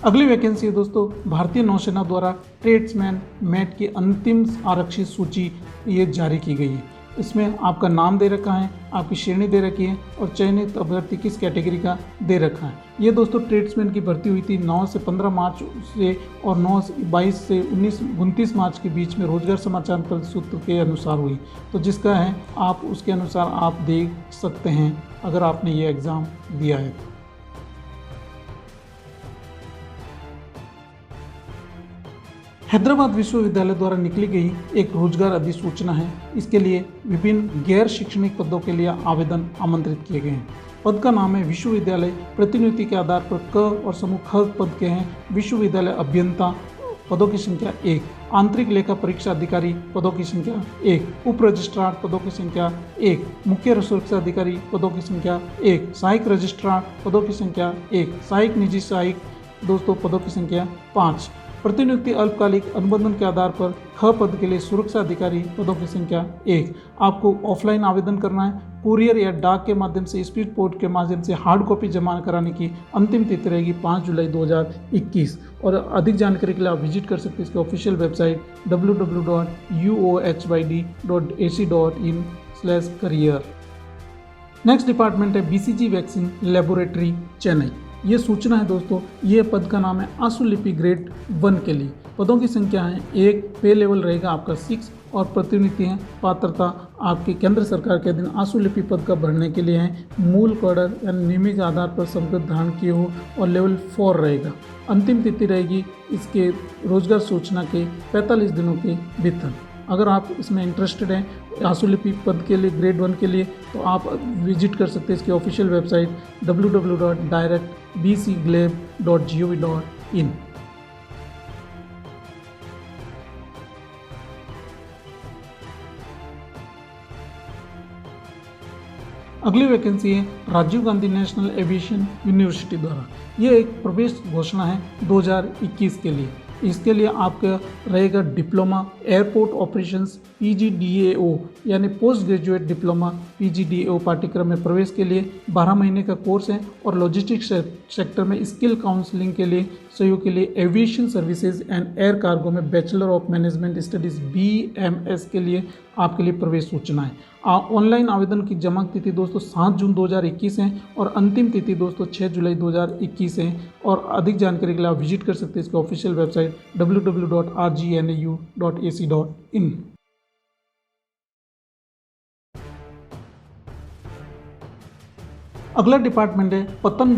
अगली वैकेंसी है दोस्तों भारतीय नौसेना द्वारा ट्रेड्समैन मेट की अंतिम आरक्षित सूची ये जारी की गई है। इसमें आपका नाम दे रखा है, आपकी श्रेणी दे रखी है और चयनित अभ्यर्थी किस कैटेगरी का दे रखा है। ये दोस्तों ट्रेड्समैन की भर्ती हुई थी 9 से 15 मार्च से और 22 से 29 मार्च के बीच में रोजगार समाचार पत्र सूत्र के अनुसार हुई। तो जिसका है आप उसके अनुसार आप देख सकते हैं अगर आपने ये एग्ज़ाम दिया है। हैदराबाद विश्वविद्यालय द्वारा निकली गई एक रोजगार अधिसूचना है। इसके लिए विभिन्न गैर शैक्षणिक पदों के लिए आवेदन आमंत्रित किए गए हैं। पद का नाम है विश्वविद्यालय प्रतिनियुक्ति के आधार पर क और समूह ख पद के हैं। विश्वविद्यालय अभियंता पदों की संख्या 1, आंतरिक लेखा परीक्षा अधिकारी पदों की संख्या 1, उप रजिस्ट्रार पदों की संख्या 1, मुख्य सुरक्षा अधिकारी पदों की संख्या 1, सहायक रजिस्ट्रार पदों की संख्या 1, सहायक निजी सहायक दोस्तों पदों की संख्या 5। प्रतिनियुक्ति अल्पकालिक अनुबंधन के आधार पर ख पद के लिए सुरक्षा अधिकारी पदों की संख्या 1। आपको ऑफलाइन आवेदन करना है। कुरियर या डाक के माध्यम से, स्पीड पोस्ट के माध्यम से हार्ड कॉपी जमा कराने की अंतिम तिथि रहेगी 5 जुलाई 2021। और अधिक जानकारी के लिए आप विजिट कर सकते हैं इसके official website www.uohyd.ac.in/career। Next department है BCG वैक्सीन लेबोरेटरी चेन्नई। ये सूचना है दोस्तों, ये पद का नाम है आशुलिपि ग्रेड 1 के लिए। पदों की संख्या है 1, पे लेवल रहेगा आपका 6 और प्रतिनियुक्ति है पात्रता आपके केंद्र सरकार के अधीन आशुलिपि पद का भरने के लिए है। मूल कैडर या नियमित आधार पर संपद धारण किए हो और लेवल 4 रहेगा। अंतिम तिथि रहेगी इसके रोजगार सूचना के 45 दिनों के भीतर। अगर आप इसमें इंटरेस्टेड हैं आशुलिपि पद के लिए ग्रेड 1 के लिए, तो आप विजिट कर सकते हैं इसकी ऑफिशियल वेबसाइट www.directbcgleb.gov.in। अगली वैकेंसी है Rajiv Gandhi national aviation university द्वारा। ये एक प्रवेश घोषणा है 2021 के लिए। इसके लिए आपका रहेगा डिप्लोमा एयरपोर्ट ऑपरेशंस PGDAO यानी पोस्ट ग्रेजुएट डिप्लोमा PGDAO पाठ्यक्रम में प्रवेश के लिए 12 महीने का कोर्स है। और लॉजिस्टिक्स सेक्टर में स्किल काउंसलिंग के लिए सहयोग के लिए aviation services and air cargo में bachelor of management studies BMS के लिए आपके लिए प्रवेश सूचना है। ऑनलाइन आवेदन की जमा तिथि दोस्तों 7 जून 2021 है और अंतिम तिथि दोस्तों 6 जुलाई 2021 है। और अधिक जानकारी के लिए आप विजिट कर सकते हैं इसके ऑफिशियल वेबसाइट www.rgnau.ac.in। अगला डिपार्टमेंट है पत्तन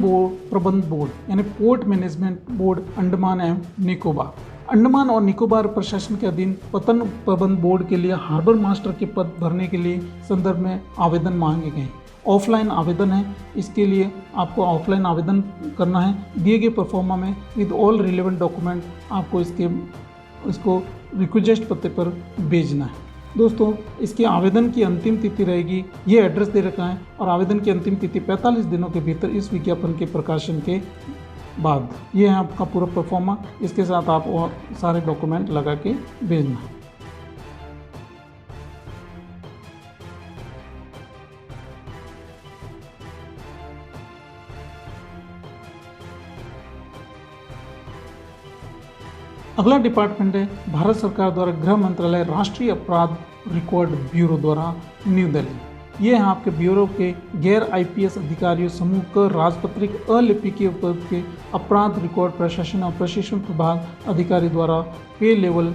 प्रबंध बोर्ड यानी पोर्ट मैनेजमेंट बोर्ड अंडमान एवं निकोबार। अंडमान और निकोबार प्रशासन के अधीन पत्तन प्रबंध बोर्ड के लिए हार्बर मास्टर के पद भरने के लिए संदर्भ में आवेदन मांगे गए। ऑफलाइन आवेदन है। इसके लिए आपको ऑफलाइन आवेदन करना है। दिए गए परफॉर्मा में विद ऑल रिलेवेंट डॉक्यूमेंट आपको इसको रिक्वेस्ट पते पर भेजना है। दोस्तों इसके आवेदन की अंतिम तिथि रहेगी, ये एड्रेस दे रखा है, और आवेदन की अंतिम तिथि 45 दिनों के भीतर इस विज्ञापन के प्रकाशन के बाद। ये है आपका पूरा परफॉर्मा। इसके साथ आप और सारे डॉक्यूमेंट लगा के भेजना है। अगला डिपार्टमेंट है भारत सरकार द्वारा गृह मंत्रालय राष्ट्रीय अपराध रिकॉर्ड ब्यूरो द्वारा न्यू दिल्ली। ये हैं आपके ब्यूरो के गैर IPS अधिकारियों समूह का राजपत्रित अलिपिकीय पद के अपराध रिकॉर्ड प्रशासन और प्रशिक्षण प्रभाग अधिकारी द्वारा पे लेवल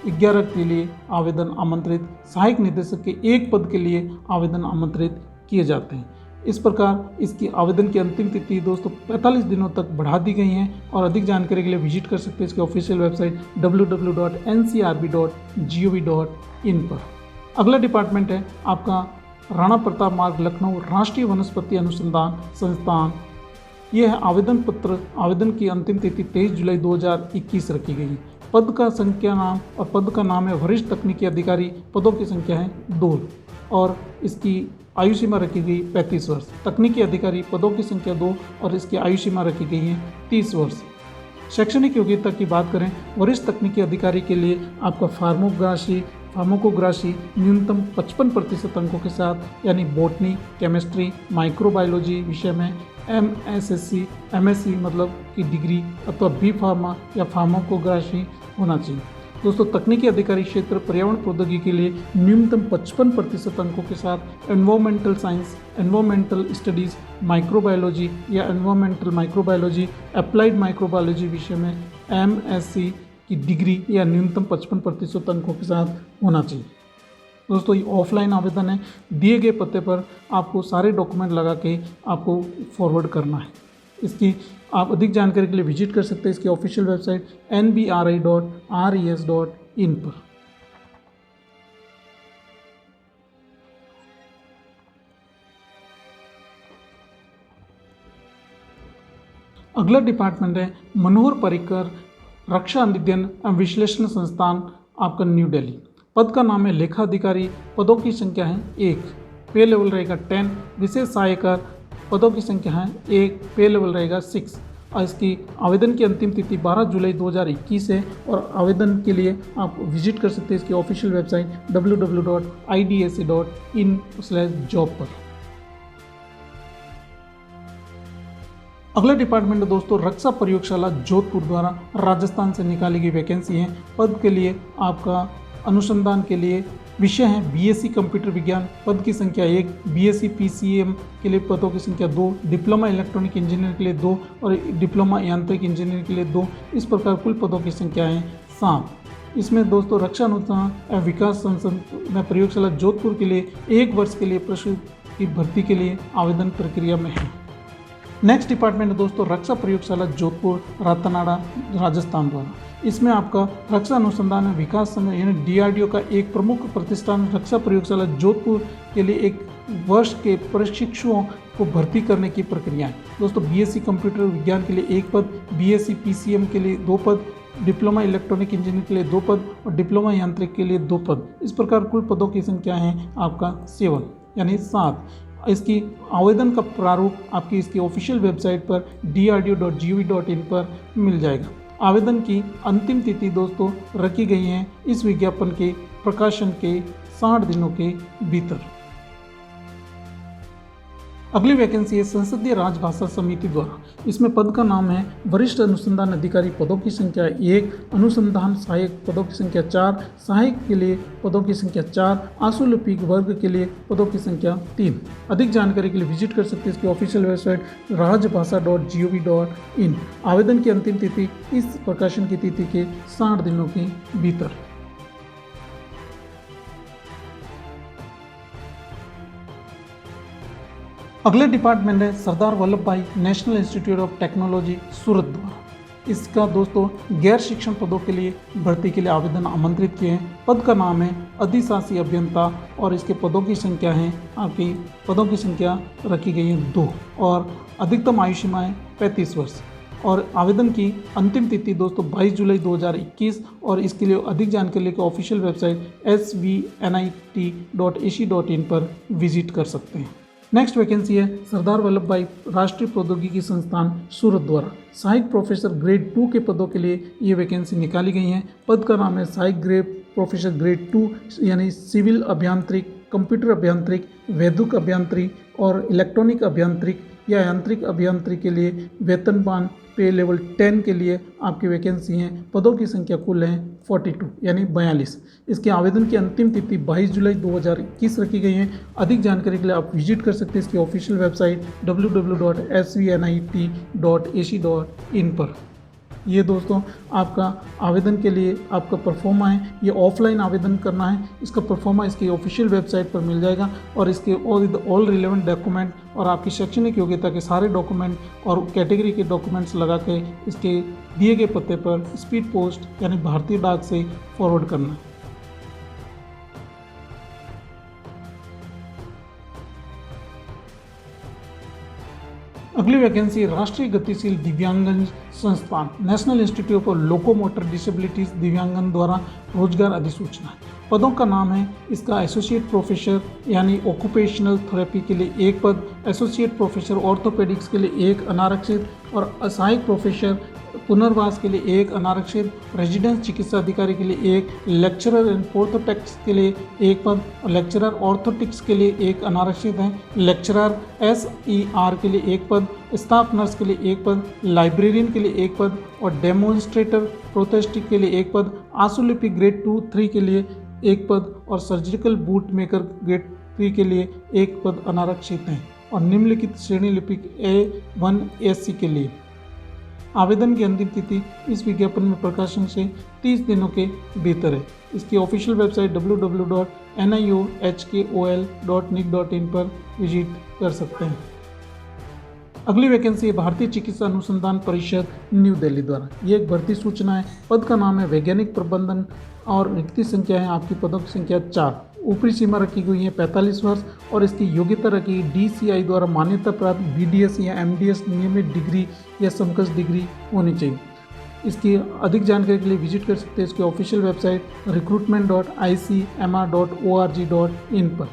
11 के लिए आवेदन आमंत्रित, सहायक निदेशक के 1 पद के लिए आवेदन आमंत्रित किए जाते हैं। इस प्रकार इसकी आवेदन की अंतिम तिथि दोस्तों 45 दिनों तक बढ़ा दी गई है। और अधिक जानकारी के लिए विजिट कर सकते हैं इसके ऑफिशियल वेबसाइट www.ncrb.gov.in पर। अगला डिपार्टमेंट है आपका राणा प्रताप मार्ग लखनऊ राष्ट्रीय वनस्पति अनुसंधान संस्थान। यह आवेदन पत्र आवेदन की अंतिम तिथि 23 जुलाई 2021 रखी गई है। पद का संख्या नाम और पद का नाम है वरिष्ठ तकनीकी अधिकारी। पदों की संख्या है 2 और इसकी आयु सीमा रखी गई 35 वर्ष। तकनीकी अधिकारी पदों की संख्या 2 और इसकी आयु सीमा रखी गई है 30 वर्ष। शैक्षणिक योग्यता की बात करें, वरिष्ठ तकनीकी अधिकारी के लिए आपका फार्माकोग्राफी न्यूनतम 55% अंकों के साथ, यानी बॉटनी, केमिस्ट्री, माइक्रोबायोलॉजी विषय में MSc मतलब की डिग्री अथवा B फार्मा या फार्माकोग्राफी होना चाहिए। दोस्तों तकनीकी अधिकारी क्षेत्र पर्यावरण प्रौद्योगिकी के लिए न्यूनतम 55% अंकों के साथ environmental science, environmental studies, microbiology या एनवायरमेंटल माइक्रोबायोलॉजी, अप्लाइड माइक्रोबायोलॉजी विषय में MSc की डिग्री या न्यूनतम 55% अंकों के साथ होना चाहिए। दोस्तों ये ऑफलाइन आवेदन है। दिए गए पते पर आपको सारे डॉक्यूमेंट लगा के आपको फॉरवर्ड करना है। इसकी आप अधिक जानकारी के लिए विजिट कर सकते हैं इसकी ऑफिशियल वेबसाइट nbri.res.in पर। अगला डिपार्टमेंट है मनोहर पर्रिकर रक्षा अध्ययन एवं विश्लेषण संस्थान आपका न्यू दिल्ली। पद का नाम है लेखा अधिकारी। पदों की संख्या है 1, पे लेवल रहेगा 10। विशेष सहायकर पदों की संख्या है 1, पे लेवल रहेगा 6। और इसकी आवेदन की अंतिम तिथि 12 जुलाई 2021 है और आवेदन के लिए आप विजिट कर सकते हैं इसकी ऑफिशियल वेबसाइट www.idsa.in/job पर। अगला डिपार्टमेंट दोस्तों रक्षा प्रयोगशाला जोधपुर द्वारा राजस्थान से निकाली गई वैकेंसी है। पद के लिए आपका अनुसंधान के लिए विषय है बीएससी कंप्यूटर विज्ञान, पद की संख्या 1, बीएससी पीसीएम के लिए पदों की संख्या 2, डिप्लोमा इलेक्ट्रॉनिक इंजीनियर के लिए 2 और डिप्लोमा यांत्रिक इंजीनियर के लिए 2। इस प्रकार कुल पदों की संख्या है 7। इसमें दोस्तों रक्षा अनुसंधान एवं विकास संस्थान प्रयोगशाला जोधपुर के लिए 1 वर्ष के लिए प्रशिक्षु की भर्ती के लिए आवेदन प्रक्रिया में है। नेक्स्ट डिपार्टमेंट दोस्तों रक्षा प्रयोगशाला जोधपुर रातनाड़ा राजस्थान द्वारा। इसमें आपका रक्षा अनुसंधान एवं विकास संघ यानी डीआरडीओ का एक प्रमुख प्रतिष्ठान रक्षा प्रयोगशाला जोधपुर के लिए 1 वर्ष के प्रशिक्षुओं को भर्ती करने की प्रक्रिया है। दोस्तों बीएससी कंप्यूटर विज्ञान के लिए 1 पद, बीएससी पीसीएम के लिए 2 पद, डिप्लोमा इलेक्ट्रॉनिक इंजीनियर के लिए 2 पद और डिप्लोमा यांत्रिक के लिए 2 पद। इस प्रकार कुल पदों की संख्या है आपका 7 यानी 7। इसकी आवेदन का प्रारूप आपकी इसकी ऑफिशियल वेबसाइट पर drdo.gov.in पर मिल जाएगा। आवेदन की अंतिम तिथि दोस्तों रखी गई है इस विज्ञापन के प्रकाशन के 60 दिनों के भीतर। अगली वैकेंसी है संसदीय राजभाषा समिति द्वारा। इसमें पद का नाम है वरिष्ठ अनुसंधान अधिकारी, पदों की संख्या 1, अनुसंधान सहायक पदों की संख्या 4, सहायक के लिए पदों की संख्या 4, आशुलिपिक वर्ग के लिए पदों की संख्या 3। अधिक जानकारी के लिए विजिट कर सकते हैं इसकी ऑफिशियल वेबसाइट rajbhasha.gov.in। आवेदन की अंतिम तिथि इस प्रकाशन की तिथि के 60 दिनों के भीतर। अगले डिपार्टमेंट है सरदार वल्लभ भाई नेशनल इंस्टीट्यूट ऑफ टेक्नोलॉजी सूरत द्वारा। इसका दोस्तों गैर शिक्षण पदों के लिए भर्ती के लिए आवेदन आमंत्रित किए हैं। पद का नाम है अधिशासी अभियंता और इसके पदों की संख्या है आपकी पदों की संख्या रखी गई है 2 और अधिकतम आयु सीमा है 35 वर्ष और आवेदन की अंतिम तिथि दोस्तों 22 जुलाई 2021 और इसके लिए अधिक जानकारी लेकर ऑफिशियल वेबसाइट svnit.ac.in पर विजिट कर सकते हैं। नेक्स्ट वैकेंसी है सरदार वल्लभ भाई राष्ट्रीय प्रौद्योगिकी संस्थान सूरत द्वारा। सहायक प्रोफेसर ग्रेड 2 के पदों के लिए ये वैकेंसी निकाली गई है। पद का नाम है सहायक ग्रेड प्रोफेसर ग्रेड 2 यानी सिविल अभियांत्रिक, कंप्यूटर अभियांत्रिक, वैद्युत अभियांत्रिक और इलेक्ट्रॉनिक अभियांत्रिक या यांत्रिक अभियांत्रिक के लिए वेतनमान पे लेवल 10 के लिए आपकी वैकेंसी हैं। पदों की संख्या कुल है 42 यानी 42। इसके आवेदन की अंतिम तिथि 22 जुलाई 2021 रखी गई है। अधिक जानकारी के लिए आप विजिट कर सकते हैं इसकी ऑफिशियल वेबसाइट www.svnit.ac.in पर। ये दोस्तों आपका आवेदन के लिए आपका परफॉर्मा है, ये ऑफलाइन आवेदन करना है। इसका परफॉर्मा इसकी ऑफिशियल वेबसाइट पर मिल जाएगा और इसके ऑल रिलेवेंट डॉक्यूमेंट और आपकी शैक्षणिक योग्यता के सारे डॉक्यूमेंट और कैटेगरी के डॉक्यूमेंट्स लगा के इसके दिए गए पते पर स्पीड पोस्ट यानी भारतीय डाक से फॉरवर्ड करना। अगली वैकेंसी राष्ट्रीय गतिशील दिव्यांगन संस्थान national institute for locomotor disabilities दिव्यांगन द्वारा रोजगार अधिसूचना है। पदों का नाम है इसका एसोसिएट प्रोफेसर यानी ऑक्यूपेशनल थेरेपी के लिए 1 पद, एसोसिएट प्रोफेसर ऑर्थोपेडिक्स के लिए 1 अनारक्षित और सहायक प्रोफेसर पुनर्वास के लिए 1 अनारक्षित, रेजिडेंस चिकित्सा अधिकारी के लिए 1, लेक्चरर इन ऑर्थोपेडिक्स के लिए 1 पद और लेक्चरर ऑर्थोटिक्स के लिए 1 अनारक्षित है, लेक्चरर SER के लिए 1 पद, स्टाफ नर्स के लिए 1 पद, लाइब्रेरियन के लिए 1 पद और डेमोन्स्ट्रेटर प्रोथेस्टिक के लिए 1 पद, आशुलिपिक ग्रेड 2-3 के लिए 1 पद और सर्जिकल बूट मेकर ग्रेड 3 के लिए 1 पद अनारक्षित हैं और निम्नलिखित श्रेणी लिपिक A1 SC के लिए। आवेदन की अंतिम तिथि इस विज्ञापन में प्रकाशन से 30 दिनों के भीतर है। इसकी ऑफिशियल वेबसाइट www.niohkol.nic.in पर विजिट कर सकते हैं। अगली वैकेंसी है भारतीय चिकित्सा अनुसंधान परिषद न्यू दिल्ली द्वारा। ये एक भर्ती सूचना है। पद का नाम है वैज्ञानिक प्रबंधन और रिक्ति संख्या है आपकी पदों की संख्या 4। ऊपरी सीमा रखी गई है 45 वर्ष और इसकी योग्यता रखी DCI द्वारा मान्यता प्राप्त BDS या MDS नियमित डिग्री या समकक्ष डिग्री होनी चाहिए। इसकी अधिक जानकारी के लिए विजिट कर सकते हैं इसकी ऑफिशियल वेबसाइट recruitment.icmr.org.in पर।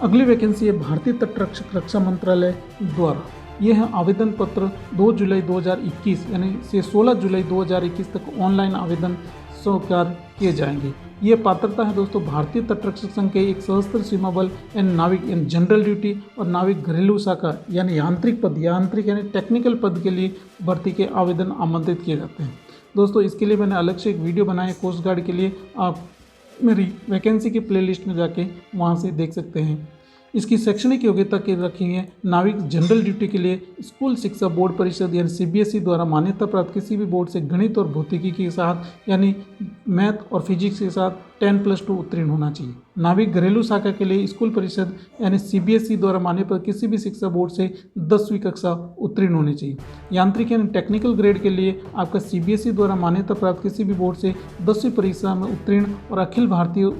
अगली वैकेंसी है भारतीय तटरक्षक रक्षा मंत्रालय द्वारा। यह है आवेदन पत्र 2 जुलाई 2021 यानी से 16 जुलाई 2021 तक ऑनलाइन आवेदन स्वीकार किए जाएंगे। ये पात्रता है दोस्तों भारतीय तटरक्षक संघ के एक सशस्त्र सीमा बल एंड नाविक यानी जनरल ड्यूटी और नाविक घरेलू शाखा यानी यांत्रिक पद यानी टेक्निकल पद के लिए भर्ती के आवेदन आमंत्रित किए जाते हैं। दोस्तों इसके लिए मैंने अलग से एक वीडियो बनाया कोस्ट गार्ड के लिए, आप मेरी वैकेंसी की प्लेलिस्ट में जाके वहाँ से देख सकते हैं। इसकी शैक्षणिक योग्यता के रखी है नाविक जनरल ड्यूटी के लिए स्कूल शिक्षा बोर्ड परिषद यानी CBSE द्वारा मान्यता प्राप्त किसी भी बोर्ड से गणित और भौतिकी के साथ यानी मैथ और फिजिक्स के साथ 10+2 उत्तीर्ण होना चाहिए। नाविक घरेलू शाखा के लिए स्कूल परिषद यानी CBSE द्वारा मान्य पर किसी भी शिक्षा बोर्ड से 10वीं कक्षा उत्तीर्ण होनी चाहिए। यांत्रिक यानी टेक्निकल ग्रेड के लिए आपका CBSE द्वारा मान्यता प्राप्त किसी भी बोर्ड से 10वीं परीक्षा में उत्तीर्ण और अखिल भारतीय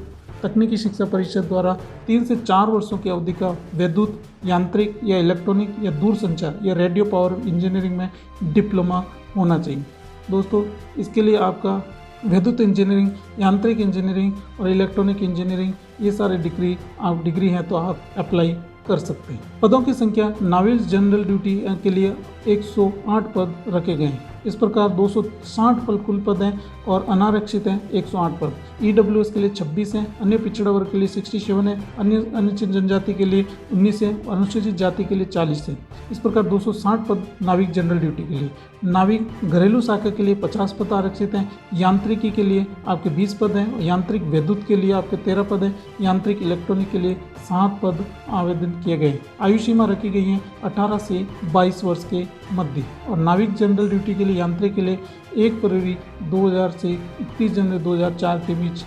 तकनीकी शिक्षा परिषद द्वारा 3 से 4 वर्षों की अवधि का विद्युत यांत्रिक या इलेक्ट्रॉनिक या दूरसंचार या रेडियो पावर इंजीनियरिंग में डिप्लोमा होना चाहिए। दोस्तों इसके लिए आपका विद्युत इंजीनियरिंग, यांत्रिक इंजीनियरिंग और इलेक्ट्रॉनिक इंजीनियरिंग ये सारे डिग्री हैं तो आप अप्लाई कर सकते हैं। पदों की संख्या नाविक जनरल ड्यूटी के लिए 108 पद रखे गए हैं। इस प्रकार 260 कुल पद हैं और अनारक्षित हैं 108 पद। EWS के लिए 26 हैं, अन्य पिछड़ा वर्ग के लिए 67 है, अन्य अनुसूचित जनजाति के लिए 19 है और अनुसूचित जाति के लिए 40 है। इस प्रकार 260 पद नाविक जनरल ड्यूटी के लिए। नाविक घरेलू शाखा के लिए 50 पद आरक्षित हैं। यांत्रिकी के लिए आपके 20 पद हैं और यांत्रिक विद्युत के लिए आपके 13 पद हैं। यांत्रिक इलेक्ट्रॉनिक के लिए 7 पद आवेदन किए गए। आयु सीमा रखी गई है 18 से 22 वर्ष के मध्य। और नाविक जनरल ड्यूटी के लिए यांत्रिक के लिए 1 फरवरी 2000 से 31 जनवरी 2004 के बीच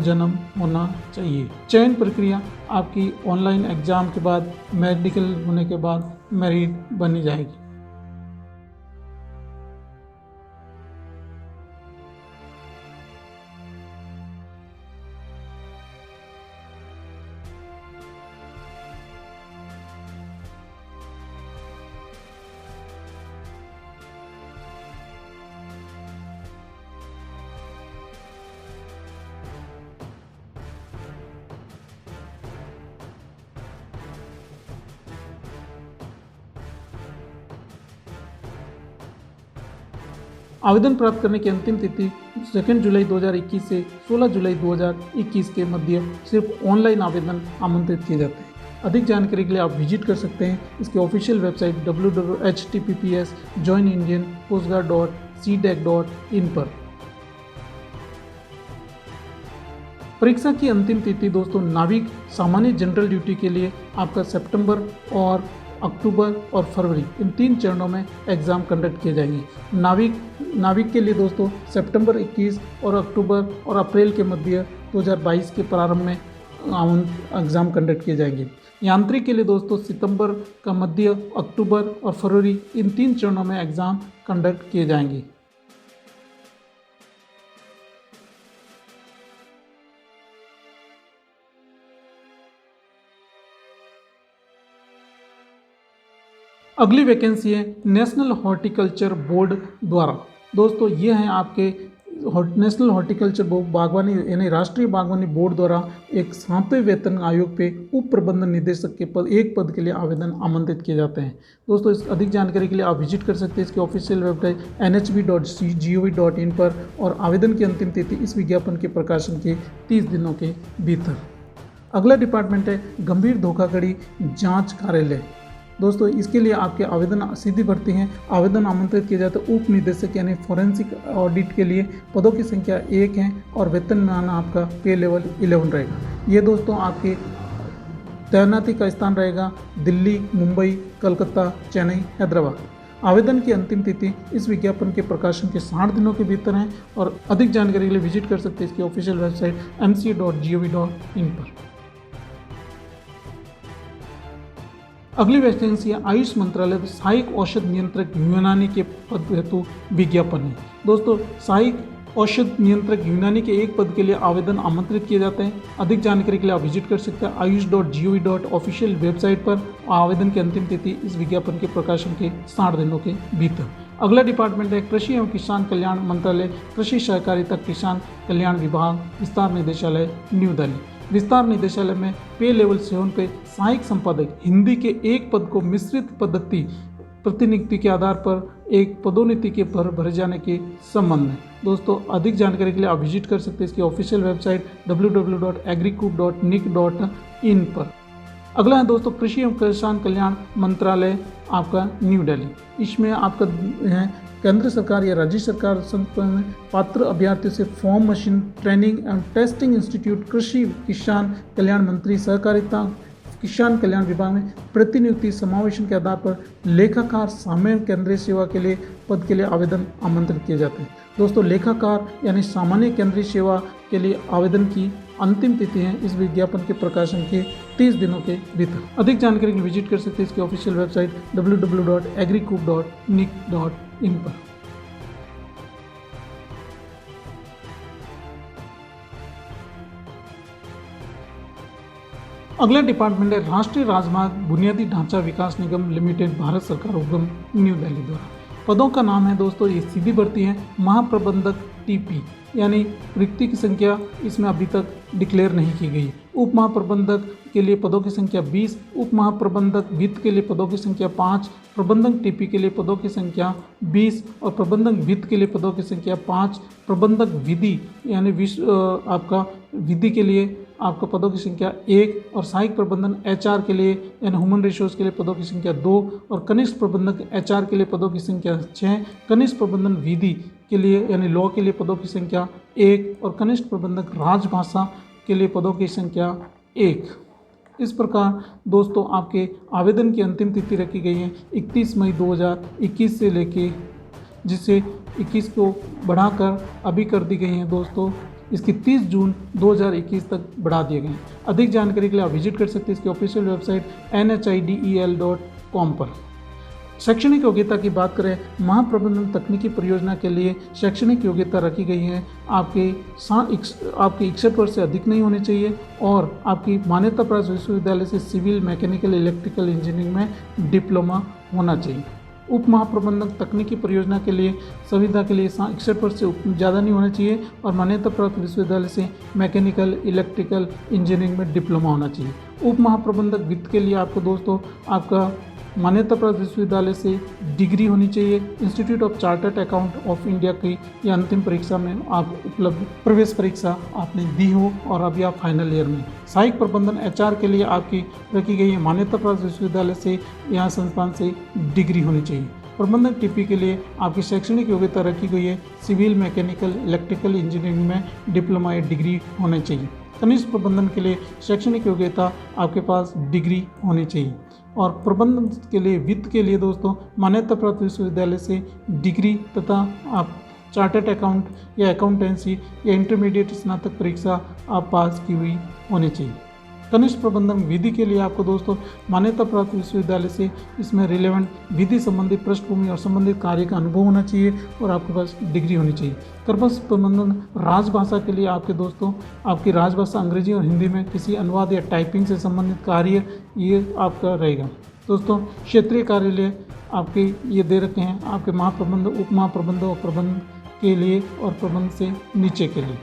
जन्म होना चाहिए। चयन प्रक्रिया आपकी ऑनलाइन एग्जाम के बाद मेडिकल होने के बाद मेरिट बनी जाएगी। आवेदन प्राप्त करने की अंतिम तिथि 2 जुलाई 2021 से 16 जुलाई 2021 के मध्य सिर्फ ऑनलाइन आवेदन आमंत्रित किए जाते हैं। अधिक जानकारी के लिए आप विजिट कर सकते हैं इसकी ऑफिशियल वेबसाइट www.https://joinindiancoastguard.cdac.in पर। परीक्षा की अंतिम तिथि दोस्तों नाविक सामान्य जनरल ड्यूटी के लिए आपका सितंबर और अक्टूबर और फरवरी इन 3 चरणों में एग्ज़ाम कंडक्ट किए जाएंगे। नाविक के लिए दोस्तों सितंबर 21 और अक्टूबर और अप्रैल के मध्य 2022 के प्रारंभ में एग्ज़ाम कंडक्ट किए जाएंगे। यांत्रिक के लिए दोस्तों सितंबर का मध्य, अक्टूबर और फरवरी इन 3 चरणों में एग्ज़ाम कंडक्ट किए जाएंगे। अगली वैकेंसी है नेशनल हॉर्टिकल्चर बोर्ड द्वारा। दोस्तों ये हैं आपके नेशनल हॉर्टिकल्चर बागवानी यानी राष्ट्रीय बागवानी बोर्ड द्वारा एक 7वें वेतन आयोग पे उप प्रबंधन निदेशक के एक पद के लिए आवेदन आमंत्रित किए जाते हैं। दोस्तों इस अधिक जानकारी के लिए आप विजिट कर सकते हैं इसकी ऑफिशियल वेबसाइट nhb.gov.in पर। और आवेदन की अंतिम तिथि इस विज्ञापन के प्रकाशन के 30 दिनों के भीतर। अगला डिपार्टमेंट है गंभीर धोखाधड़ी जाँच कार्यालय। दोस्तों इसके लिए आपके आवेदन सीधी भर्ती हैं। आवेदन आमंत्रित किए जाते हैं उप निदेशक यानी फोरेंसिक ऑडिट के लिए। पदों की संख्या 1 है और वेतनमान आपका पे लेवल 11 रहेगा। ये दोस्तों आपके तैनाती का स्थान रहेगा दिल्ली, मुंबई, कलकत्ता, चेन्नई, हैदराबाद। आवेदन की अंतिम तिथि इस विज्ञापन के प्रकाशन के 60 दिनों के भीतर है। और अधिक जानकारी के लिए विजिट कर सकते हैं इसकी ऑफिशियल वेबसाइट mca.gov.in पर। अगली वैकेंसी है आयुष मंत्रालय सहायक औषध नियंत्रक यूनानी के पद हेतु विज्ञापन है। दोस्तों सहायक औषध नियंत्रक यूनानी के एक पद के लिए आवेदन आमंत्रित किए जाते हैं। अधिक जानकारी के लिए आप विजिट कर सकते हैं ayush.gov.official वेबसाइट पर। आवेदन की अंतिम तिथि इस विज्ञापन के प्रकाशन के 60 दिनों के भीतर। अगला डिपार्टमेंट है कृषि एवं किसान कल्याण मंत्रालय कृषि सहकारिता किसान कल्याण विभाग विस्तार निदेशालय न्यू दिल्ली। विस्तार निदेशालय में पे लेवल 7 पे सहायक संपादक हिंदी के एक पद को मिश्रित पद्धति प्रतिनियुक्ति के आधार पर एक पदोन्नति के पर भरे जाने के संबंध में। दोस्तों अधिक जानकारी के लिए आप विजिट कर सकते हैं इसकी ऑफिशियल वेबसाइट www.agricoup.nic.in पर। अगला है दोस्तों कृषि एवं किसान कल्याण मंत्रालय आपका न्यू दिल्ली। इसमें आपका है केंद्र सरकार या राज्य सरकार संपन्न पात्र अभ्यर्थियों से form machine training and testing institute कृषि किसान कल्याण मंत्री सहकारिता किसान कल्याण विभाग में प्रतिनियुक्ति समावेशन के आधार पर लेखाकार सामान्य केंद्रीय सेवा के लिए पद के लिए आवेदन आमंत्रित किए जाते हैं। दोस्तों लेखाकार यानी सामान्य केंद्रीय सेवा के लिए आवेदन की अंतिम तिथि है इस विज्ञापन के प्रकाशन के 30 दिनों के भीतर। अधिक जानकारी के लिए विजिट कर सकते हैं इसकी ऑफिशियल वेबसाइट www.agricoup.nic.in पर। अगला डिपार्टमेंट है राष्ट्रीय राजमार्ग बुनियादी ढांचा विकास निगम लिमिटेड भारत सरकार उपगम न्यू दिल्ली द्वारा। पदों का नाम है दोस्तों, ये सीधी भर्ती है महाप्रबंधक टीपी, यानी रिक्ति की संख्या इसमें अभी तक डिक्लेयर नहीं की गई। उप महाप्रबंधक के लिए पदों की संख्या 20, उप महाप्रबंधक वित्त के लिए पदों की संख्या 5, प्रबंधक टीपी के लिए पदों की संख्या 20 और प्रबंधक वित्त के लिए पदों की संख्या 5, प्रबंधक विधि यानी आपका विधि के लिए आपका पदों की संख्या 1 और सहायक प्रबंधन एचआर के लिए यानी ह्यूमन रिसोर्स के लिए पदों की संख्या 2 और कनिष्ठ प्रबंधक एचआर के लिए पदों की संख्या 6, कनिष्ठ प्रबंधन विधि के लिए यानी लॉ के लिए पदों की संख्या 1 और कनिष्ठ प्रबंधक राजभाषा के लिए पदों की संख्या 1। इस प्रकार दोस्तों आपके आवेदन की अंतिम तिथि रखी गई है 31 मई 2021 से लेके, जिससे 21 को बढ़ाकर अभी कर दी गई है दोस्तों इसकी 30 जून 2021 तक बढ़ा दिए गए। अधिक जानकारी के लिए आप विजिट कर सकते हैं इसकी ऑफिशियल वेबसाइट nhidel.com पर। शैक्षणिक योग्यता की बात करें, महाप्रबंधन तकनीकी परियोजना के लिए शैक्षणिक योग्यता रखी गई है आपके 61 वर्ष से अधिक नहीं होने चाहिए और आपकी मान्यता प्राप्त विश्वविद्यालय से सिविल मैकेनिकल इलेक्ट्रिकल इंजीनियरिंग में डिप्लोमा होना चाहिए। उप महाप्रबंधक तकनीकी परियोजना के लिए संविदा के लिए 61 वर्ष से ज़्यादा नहीं होना चाहिए और मान्यता प्राप्त विश्वविद्यालय से मैकेनिकल इलेक्ट्रिकल इंजीनियरिंग में डिप्लोमा होना चाहिए। उप महाप्रबंधक वित्त के लिए आपको दोस्तों आपका मान्यता प्राप्त विश्वविद्यालय से डिग्री होनी चाहिए। Institute of chartered account of India की यह अंतिम परीक्षा में आप उपलब्ध प्रवेश परीक्षा आपने दी हो और अभी आप फाइनल ईयर में। सहायक प्रबंधन एचआर के लिए आपकी रखी गई है मान्यता प्राप्त विश्वविद्यालय से यहाँ संस्थान से डिग्री होनी चाहिए। प्रबंधक टीपी के लिए आपकी शैक्षणिक योग्यता रखी गई है सिविल मैकेनिकल इलेक्ट्रिकल इंजीनियरिंग में डिप्लोमा या डिग्री होनी चाहिए। कनिष्ठ प्रबंधन के लिए शैक्षणिक योग्यता आपके पास डिग्री होनी चाहिए और प्रबंधन के लिए वित्त के लिए दोस्तों मान्यता प्राप्त विश्वविद्यालय से डिग्री तथा आप चार्टर्ड अकाउंट या अकाउंटेंसी या इंटरमीडिएट स्नातक परीक्षा आप पास की हुई होनी चाहिए। कनिष्ठ प्रबंधन विधि के लिए आपको दोस्तों मान्यता प्राप्त विश्वविद्यालय से इसमें रिलेवेंट विधि संबंधित पृष्ठभूमि और संबंधित कार्य का अनुभव होना चाहिए और आपके पास डिग्री होनी चाहिए। कर्मश प्रबंधन राजभाषा के लिए आपके दोस्तों आपकी राजभाषा अंग्रेजी और हिंदी में किसी अनुवाद या टाइपिंग से संबंधित कार्य ये आपका रहेगा। दोस्तों क्षेत्रीय कार्यालय आपके ये दे रखे हैं आपके महाप्रबंधक उप महाप्रबंधक और प्रबंध के लिए और प्रबंध से नीचे के लिए।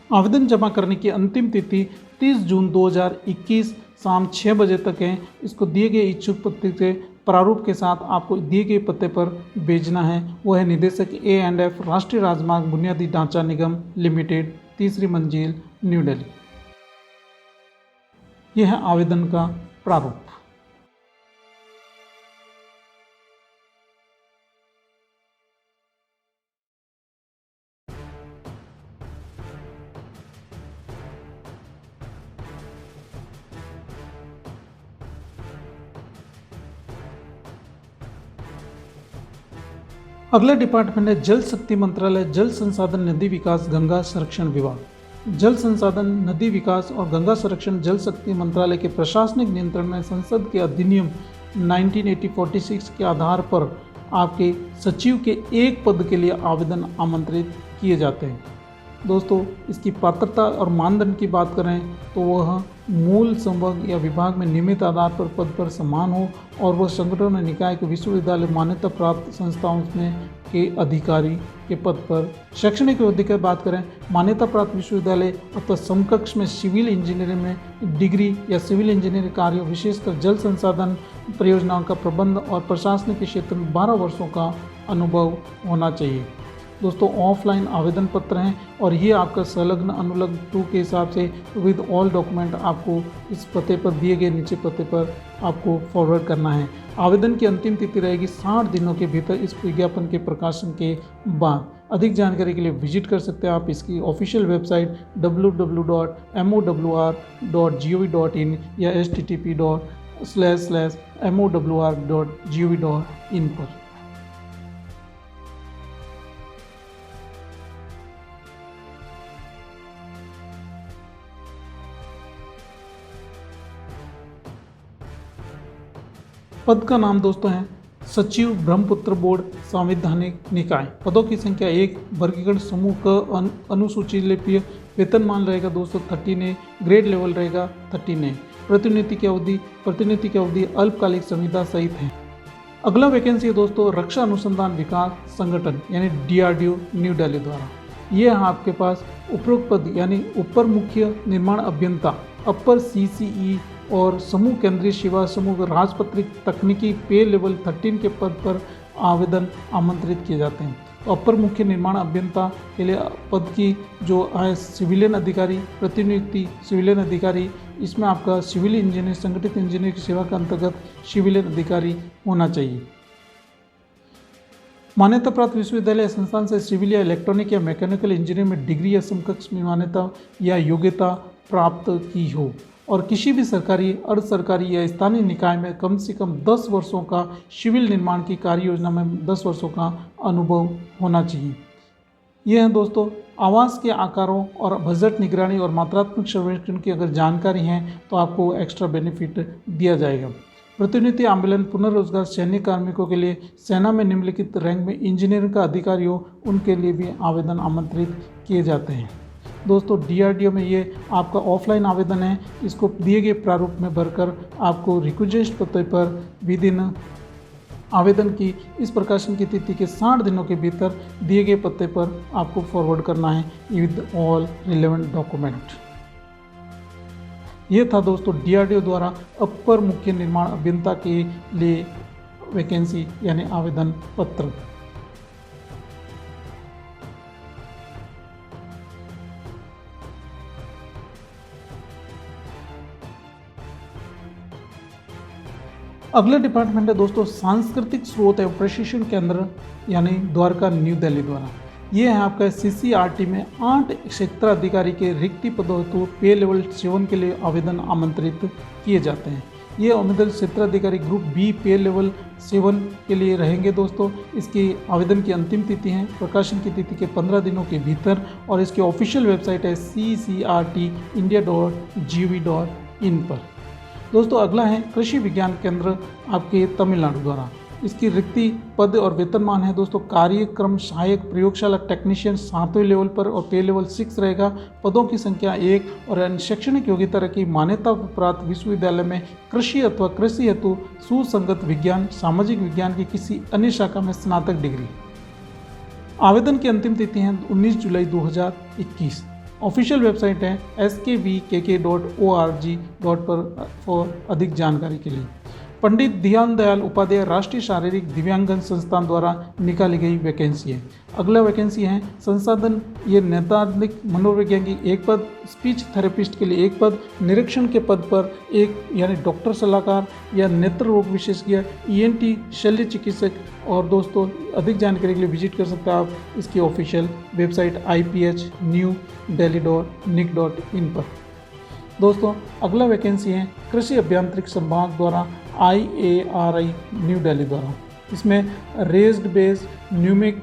आवेदन जमा करने की अंतिम तिथि 30 जून 2021 शाम 6 बजे तक है। इसको दिए गए इच्छुक पत्र के प्रारूप के साथ आपको दिए गए पते पर भेजना है। वो है निदेशक A&F राष्ट्रीय राजमार्ग बुनियादी ढांचा निगम लिमिटेड, 3री मंजिल, न्यू दिल्ली। यह है आवेदन का प्रारूप। अगला डिपार्टमेंट है जल शक्ति मंत्रालय, जल संसाधन, नदी विकास, गंगा संरक्षण विभाग। जल संसाधन, नदी विकास और गंगा संरक्षण जल शक्ति मंत्रालय के प्रशासनिक नियंत्रण में संसद के अधिनियम 1946 के आधार पर आपके सचिव के एक पद के लिए आवेदन आमंत्रित किए जाते हैं। दोस्तों, इसकी पात्रता और मानदंड की बात करें तो वह मूल संवर्ग या विभाग में नियमित आधार पर पद पर समान हो और वह संगठन और निकाय के विश्वविद्यालय मान्यता प्राप्त संस्थाओं में के अधिकारी के पद पर। शैक्षणिक अवधि की बात करें, मान्यता प्राप्त विश्वविद्यालय अथवा समकक्ष में सिविल इंजीनियरिंग में डिग्री या सिविल इंजीनियरिंग कार्य, विशेषकर जल संसाधन परियोजनाओं का प्रबंध और प्रशासनिक के क्षेत्र में 12 वर्षों का अनुभव होना चाहिए। दोस्तों, ऑफलाइन आवेदन पत्र हैं और ये आपका संलग्न अनुलग्न 2 के हिसाब से विद ऑल डॉक्यूमेंट आपको इस पते पर दिए गए नीचे पते पर आपको फॉरवर्ड करना है। आवेदन की अंतिम तिथि रहेगी 60 दिनों के भीतर इस विज्ञापन के प्रकाशन के बाद। अधिक जानकारी के लिए विजिट कर सकते हैं आप इसकी ऑफिशियल वेबसाइट www.mowr.gov.in या http://mowr.gov.in पर। पद का नाम दोस्तों है सचिव ब्रह्मपुत्र बोर्ड संवैधानिक निकाय। पदों की संख्या 1, वर्गीकरण समूह क अनुसूची लिपीय, वेतनमान रहेगा दोस्तों 13A, ग्रेड लेवल रहेगा 13A। प्रतिनिधि की अवधि अल्पकालिक संविदा सहित है। अगला वैकेंसी है दोस्तों रक्षा अनुसंधान विकास संगठन यानी DRDO न्यू दिल्ली द्वारा। ये है आपके पास उपरोक्त पद यानी अपर मुख्य निर्माण अभियंता, अपर CCE और समूह केंद्रीय सेवा समूह राजपत्रित तकनीकी पे लेवल 13 के पद पर आवेदन आमंत्रित किए जाते हैं। तो अपर मुख्य निर्माण अभियंता के लिए पद की जो है सिविलियन अधिकारी, प्रतिनियुक्ति सिविलियन अधिकारी, इसमें आपका सिविल इंजीनियर संगठित इंजीनियर की सेवा के अंतर्गत सिविलियन अधिकारी होना चाहिए। मान्यता प्राप्त विश्वविद्यालय संस्थान से सिविल या इलेक्ट्रॉनिक या मैकेनिकल इंजीनियरिंग में डिग्री या समकक्ष में मान्यता या योग्यता प्राप्त की हो और किसी भी सरकारी, अर्ध सरकारी या स्थानीय निकाय में कम से कम 10 वर्षों का सिविल निर्माण की कार्य योजना में 10 वर्षों का अनुभव होना चाहिए। ये हैं दोस्तों आवास के आकारों और बजट निगरानी और मात्रात्मक सर्वेक्षण की अगर जानकारी है तो आपको एक्स्ट्रा बेनिफिट दिया जाएगा। प्रतिनिधि आंदोलन पुनर्रोजगार सैन्य कार्मिकों के लिए सेना में निम्नलिखित रैंक में इंजीनियरिंग का अधिकारी हो उनके लिए भी आवेदन आमंत्रित किए जाते हैं। दोस्तों, DRDO में ये आपका ऑफलाइन आवेदन है। इसको दिए गए प्रारूप में भरकर आपको रिक्वेस्ट पते पर विदिन आवेदन की इस प्रकाशन की तिथि के 60 दिनों के भीतर दिए गए पते पर आपको फॉरवर्ड करना है विद ऑल रिलेवेंट डॉक्यूमेंट। ये था दोस्तों DRDO द्वारा अपर मुख्य निर्माण अभियंता के लिए वैकेंसी यानी आवेदन पत्र। अगला डिपार्टमेंट है दोस्तों सांस्कृतिक स्रोत एवं प्रशिक्षण केंद्र यानी द्वारका न्यू दिल्ली द्वारा। ये है आपका CCRT में 8 क्षेत्राधिकारी के रिक्ति पदों हेतु पे लेवल 7 के लिए आवेदन आमंत्रित किए जाते हैं। ये उम्मीदवार क्षेत्राधिकारी ग्रुप B पे लेवल 7 के लिए रहेंगे दोस्तों। इसकी आवेदन की अंतिम तिथि है प्रकाशन की तिथि के 15 दिनों के भीतर और इसकी ऑफिशियल वेबसाइट है ccrtindia.gov.in पर। दोस्तों, अगला है कृषि विज्ञान केंद्र आपके तमिलनाडु द्वारा। इसकी रिक्ति पद और वेतनमान है दोस्तों कार्यक्रम सहायक प्रयोगशाला टेक्नीशियन 7वें लेवल पर और पे लेवल 6 रहेगा। पदों की संख्या 1 और शैक्षणिक योग्यता की मान्यता प्राप्त विश्वविद्यालय में कृषि अथवा कृषि हेतु सुसंगत विज्ञान, सामाजिक विज्ञान की किसी अन्य शाखा में स्नातक डिग्री। आवेदन की अंतिम तिथि है 19 जुलाई 2021। ऑफिशियल वेबसाइट है skvkk.org पर अधिक जानकारी के लिए। पंडित दीनदयाल उपाध्याय राष्ट्रीय शारीरिक दिव्यांगन संस्थान द्वारा निकाली गई वैकेंसी है। अगला वैकेंसी है संसाधन ये नैदानिक मनोवैज्ञानिक 1 पद, स्पीच थेरेपिस्ट के लिए 1 पद, निरीक्षण के पद पर 1 यानी डॉक्टर सलाहकार या नेत्र रोग विशेषज्ञ, ENT शल्य चिकित्सक। और दोस्तों, अधिक जानकारी के लिए विजिट कर सकते हैं आप इसकी ऑफिशियल वेबसाइट iphnewdelhi.nic.in पर। दोस्तों, अगला वैकेंसी है कृषि अभियांत्रिक संभाग द्वारा IARI न्यू दिल्ली द्वारा। इसमें raised base pneumatic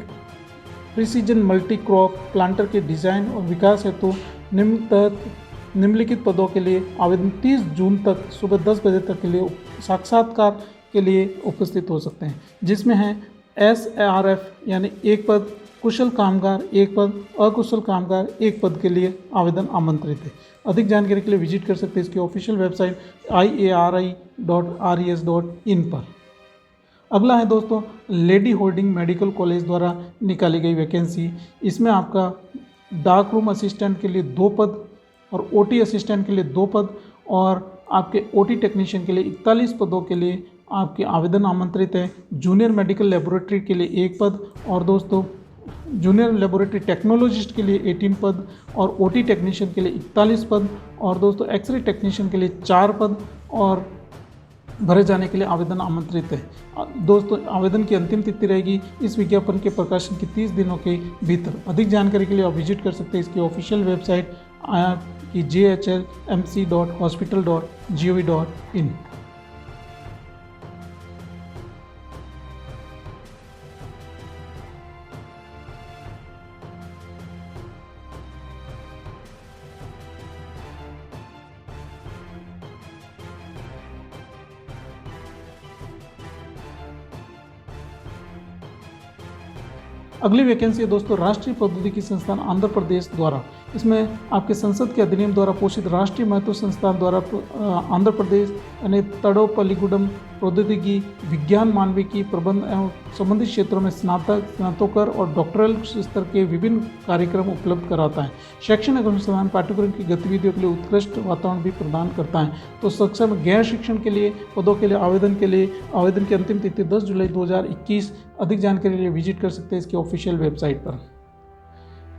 precision multi crop planter के डिज़ाइन और विकास हेतु निम्नलिखित पदों के लिए आवेदन 30 जून तक सुबह 10 बजे तक के लिए साक्षात्कार के लिए उपस्थित हो सकते हैं, जिसमें है SRF यानी एक पद, कुशल कामगार एक पद, अकुशल कामगार एक पद के लिए आवेदन आमंत्रित है। अधिक जानकारी के लिए विजिट कर सकते हैं इसकी ऑफिशियल वेबसाइट iari.res.in पर। अगला है दोस्तों लेडी होल्डिंग मेडिकल कॉलेज द्वारा निकाली गई वैकेंसी। इसमें आपका डार्क रूम असिस्टेंट के लिए 2 पद और OT असिस्टेंट के लिए 2 पद और आपके OT टेक्नीशियन के लिए 41 पदों के लिए आपके आवेदन आमंत्रित है। जूनियर मेडिकल लेबोरेटरी के लिए 1 पद और दोस्तों जूनियर लेबोरेटरी टेक्नोलॉजिस्ट के लिए 18 पद और OT टेक्नीशियन के लिए 41 पद और दोस्तों एक्सरे टेक्नीशियन के लिए 4 पद और भरे जाने के लिए आवेदन आमंत्रित है। दोस्तों आवेदन की अंतिम तिथि रहेगी इस विज्ञापन के प्रकाशन की 30 दिनों के भीतर। अधिक जानकारी के लिए आप विजिट कर सकते हैं इसकी ऑफिशियल वेबसाइट की jhlmc.hospital.gov.in। अगली वैकेंसी है दोस्तों राष्ट्रीय प्रौद्योगिकी संस्थान आंध्र प्रदेश द्वारा। इसमें आपके संसद के अधिनियम द्वारा पोषित राष्ट्रीय महत्व संस्थान द्वारा आंध्र प्रदेश यानी तड़ोपल्लीगुडम प्रौद्योगिकी विज्ञान मानविकी प्रबंध एवं संबंधित क्षेत्रों में स्नातकोत्तर और डॉक्टरल स्तर के विभिन्न कार्यक्रम उपलब्ध कराता है। शैक्षणिक अनुसंधान पाठ्यक्रम की गतिविधियों के लिए उत्कृष्ट वातावरण भी प्रदान करता है। तो सक्षम गैर शिक्षण के लिए पदों के लिए आवेदन की अंतिम तिथि 10 जुलाई 2021। अधिक जानकारी के लिए विजिट कर सकते हैं इसकी ऑफिशियल वेबसाइट पर।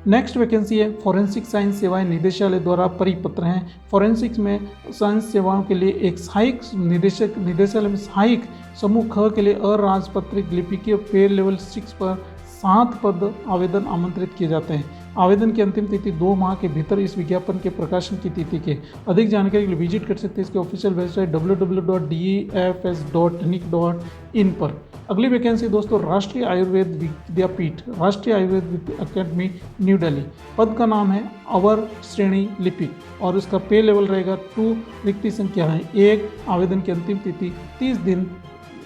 नेक्स्ट वैकेंसी है फॉरेंसिक साइंस सेवाएं निदेशालय द्वारा परिपत्र हैं। फॉरेंसिक्स में साइंस सेवाओं के लिए एक सहायक निदेशालय में सहायक समूह ख के लिए अराजपत्रित लिपिकीय पे लेवल 6 पर 7 पद आवेदन आमंत्रित किए जाते हैं। आवेदन की अंतिम तिथि 2 माह के भीतर इस विज्ञापन के प्रकाशन की तिथि के। अधिक जानकारी के लिए विजिट कर सकते हैं इसकी ऑफिशियल वेबसाइट www.defs.nic.in पर। अगली वैकेंसी दोस्तों राष्ट्रीय आयुर्वेद विद्यापीठ राष्ट्रीय आयुर्वेद अकेडमी न्यू दिल्ली। पद का नाम है अवर श्रेणी लिपिक और इसका पे लेवल रहेगा 2। रिक्ति संख्या है 1। आवेदन की अंतिम तिथि 30 दिन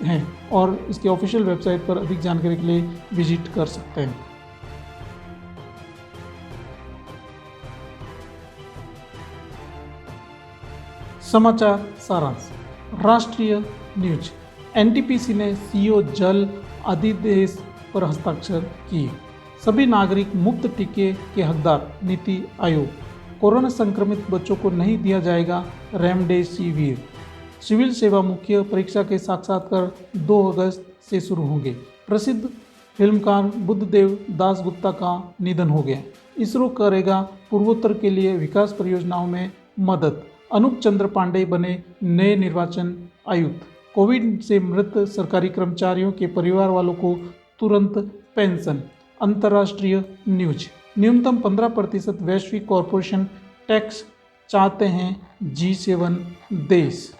है और इसकी ऑफिशियल वेबसाइट पर अधिक जानकारी के लिए विजिट कर सकते हैं। समाचार सारांश। राष्ट्रीय न्यूज। NTPC ने CO जल अधिदेश पर हस्ताक्षर किए। सभी नागरिक मुफ्त टीके के हकदार। नीति आयोग। कोरोना संक्रमित बच्चों को नहीं दिया जाएगा रेमडेसिविर। सिविल सेवा मुख्य परीक्षा के साक्षात्कार 2 अगस्त से शुरू होंगे। प्रसिद्ध फिल्मकार बुद्धदेव दासगुप्ता का निधन हो गया। इसरो करेगा पूर्वोत्तर के लिए विकास परियोजनाओं में मदद। अनूप चंद्र पांडे बने नए निर्वाचन आयुक्त। कोविड से मृत सरकारी कर्मचारियों के परिवार वालों को तुरंत पेंशन। अंतर्राष्ट्रीय न्यूज। न्यूनतम 15% वैश्विक कॉरपोरेशन टैक्स चाहते हैं G7 देश।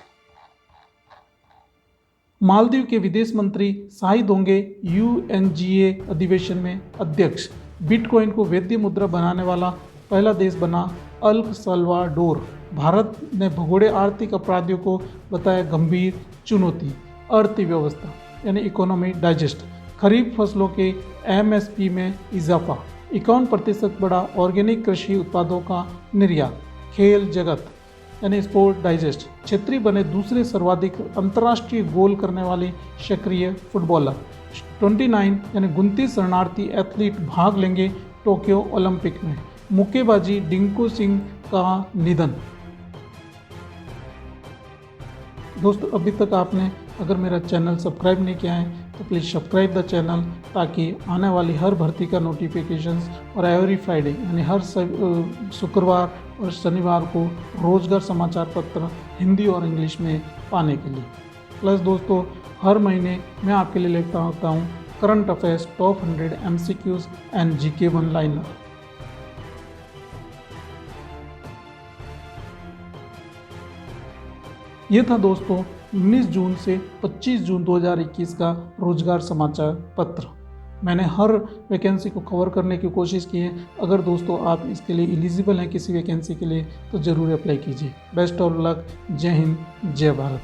मालदीव के विदेश मंत्री शाहिद होंगे UNGA अधिवेशन में अध्यक्ष। बिटकॉइन को वैध मुद्रा बनाने वाला पहला देश बना अल सल्वाडोर। भारत ने भगोड़े आर्थिक अपराधियों को बताया गंभीर चुनौती। अर्थव्यवस्था यानी इकोनॉमी डाइजेस्ट। खरीफ फसलों के MSP में इजाफा। 51% बढ़ा ऑर्गेनिक कृषि उत्पादों का निर्यात। खेल जगत यानी स्पोर्ट डाइजेस्ट। छेत्री बने दूसरे सर्वाधिक अंतर्राष्ट्रीय गोल करने वाले सक्रिय फुटबॉलर। 29 यानी 29 शरणार्थी एथलीट भाग लेंगे टोक्यो ओलंपिक में। मुक्केबाजी डिंकू सिंह का निधन। दोस्तों अभी तक आपने अगर मेरा चैनल सब्सक्राइब नहीं किया है तो प्लीज़ सब्सक्राइब द चैनल ताकि आने वाली हर भर्ती का नोटिफिकेशंस और एवरी फ्राइडे यानी हर शुक्रवार और शनिवार को रोजगार समाचार पत्र हिंदी और इंग्लिश में पाने के लिए। प्लस दोस्तों हर महीने मैं आपके लिए लेता होता हूँ current affairs top 100 MCQs and GK one liner. ये था दोस्तों 19 जून से 25 जून 2021 का रोजगार समाचार पत्र। मैंने हर वैकेंसी को कवर करने की कोशिश की है। अगर दोस्तों आप इसके लिए एलिजिबल हैं किसी वैकेंसी के लिए तो ज़रूर अप्लाई कीजिए। Best of luck. जय हिंद, जय भारत।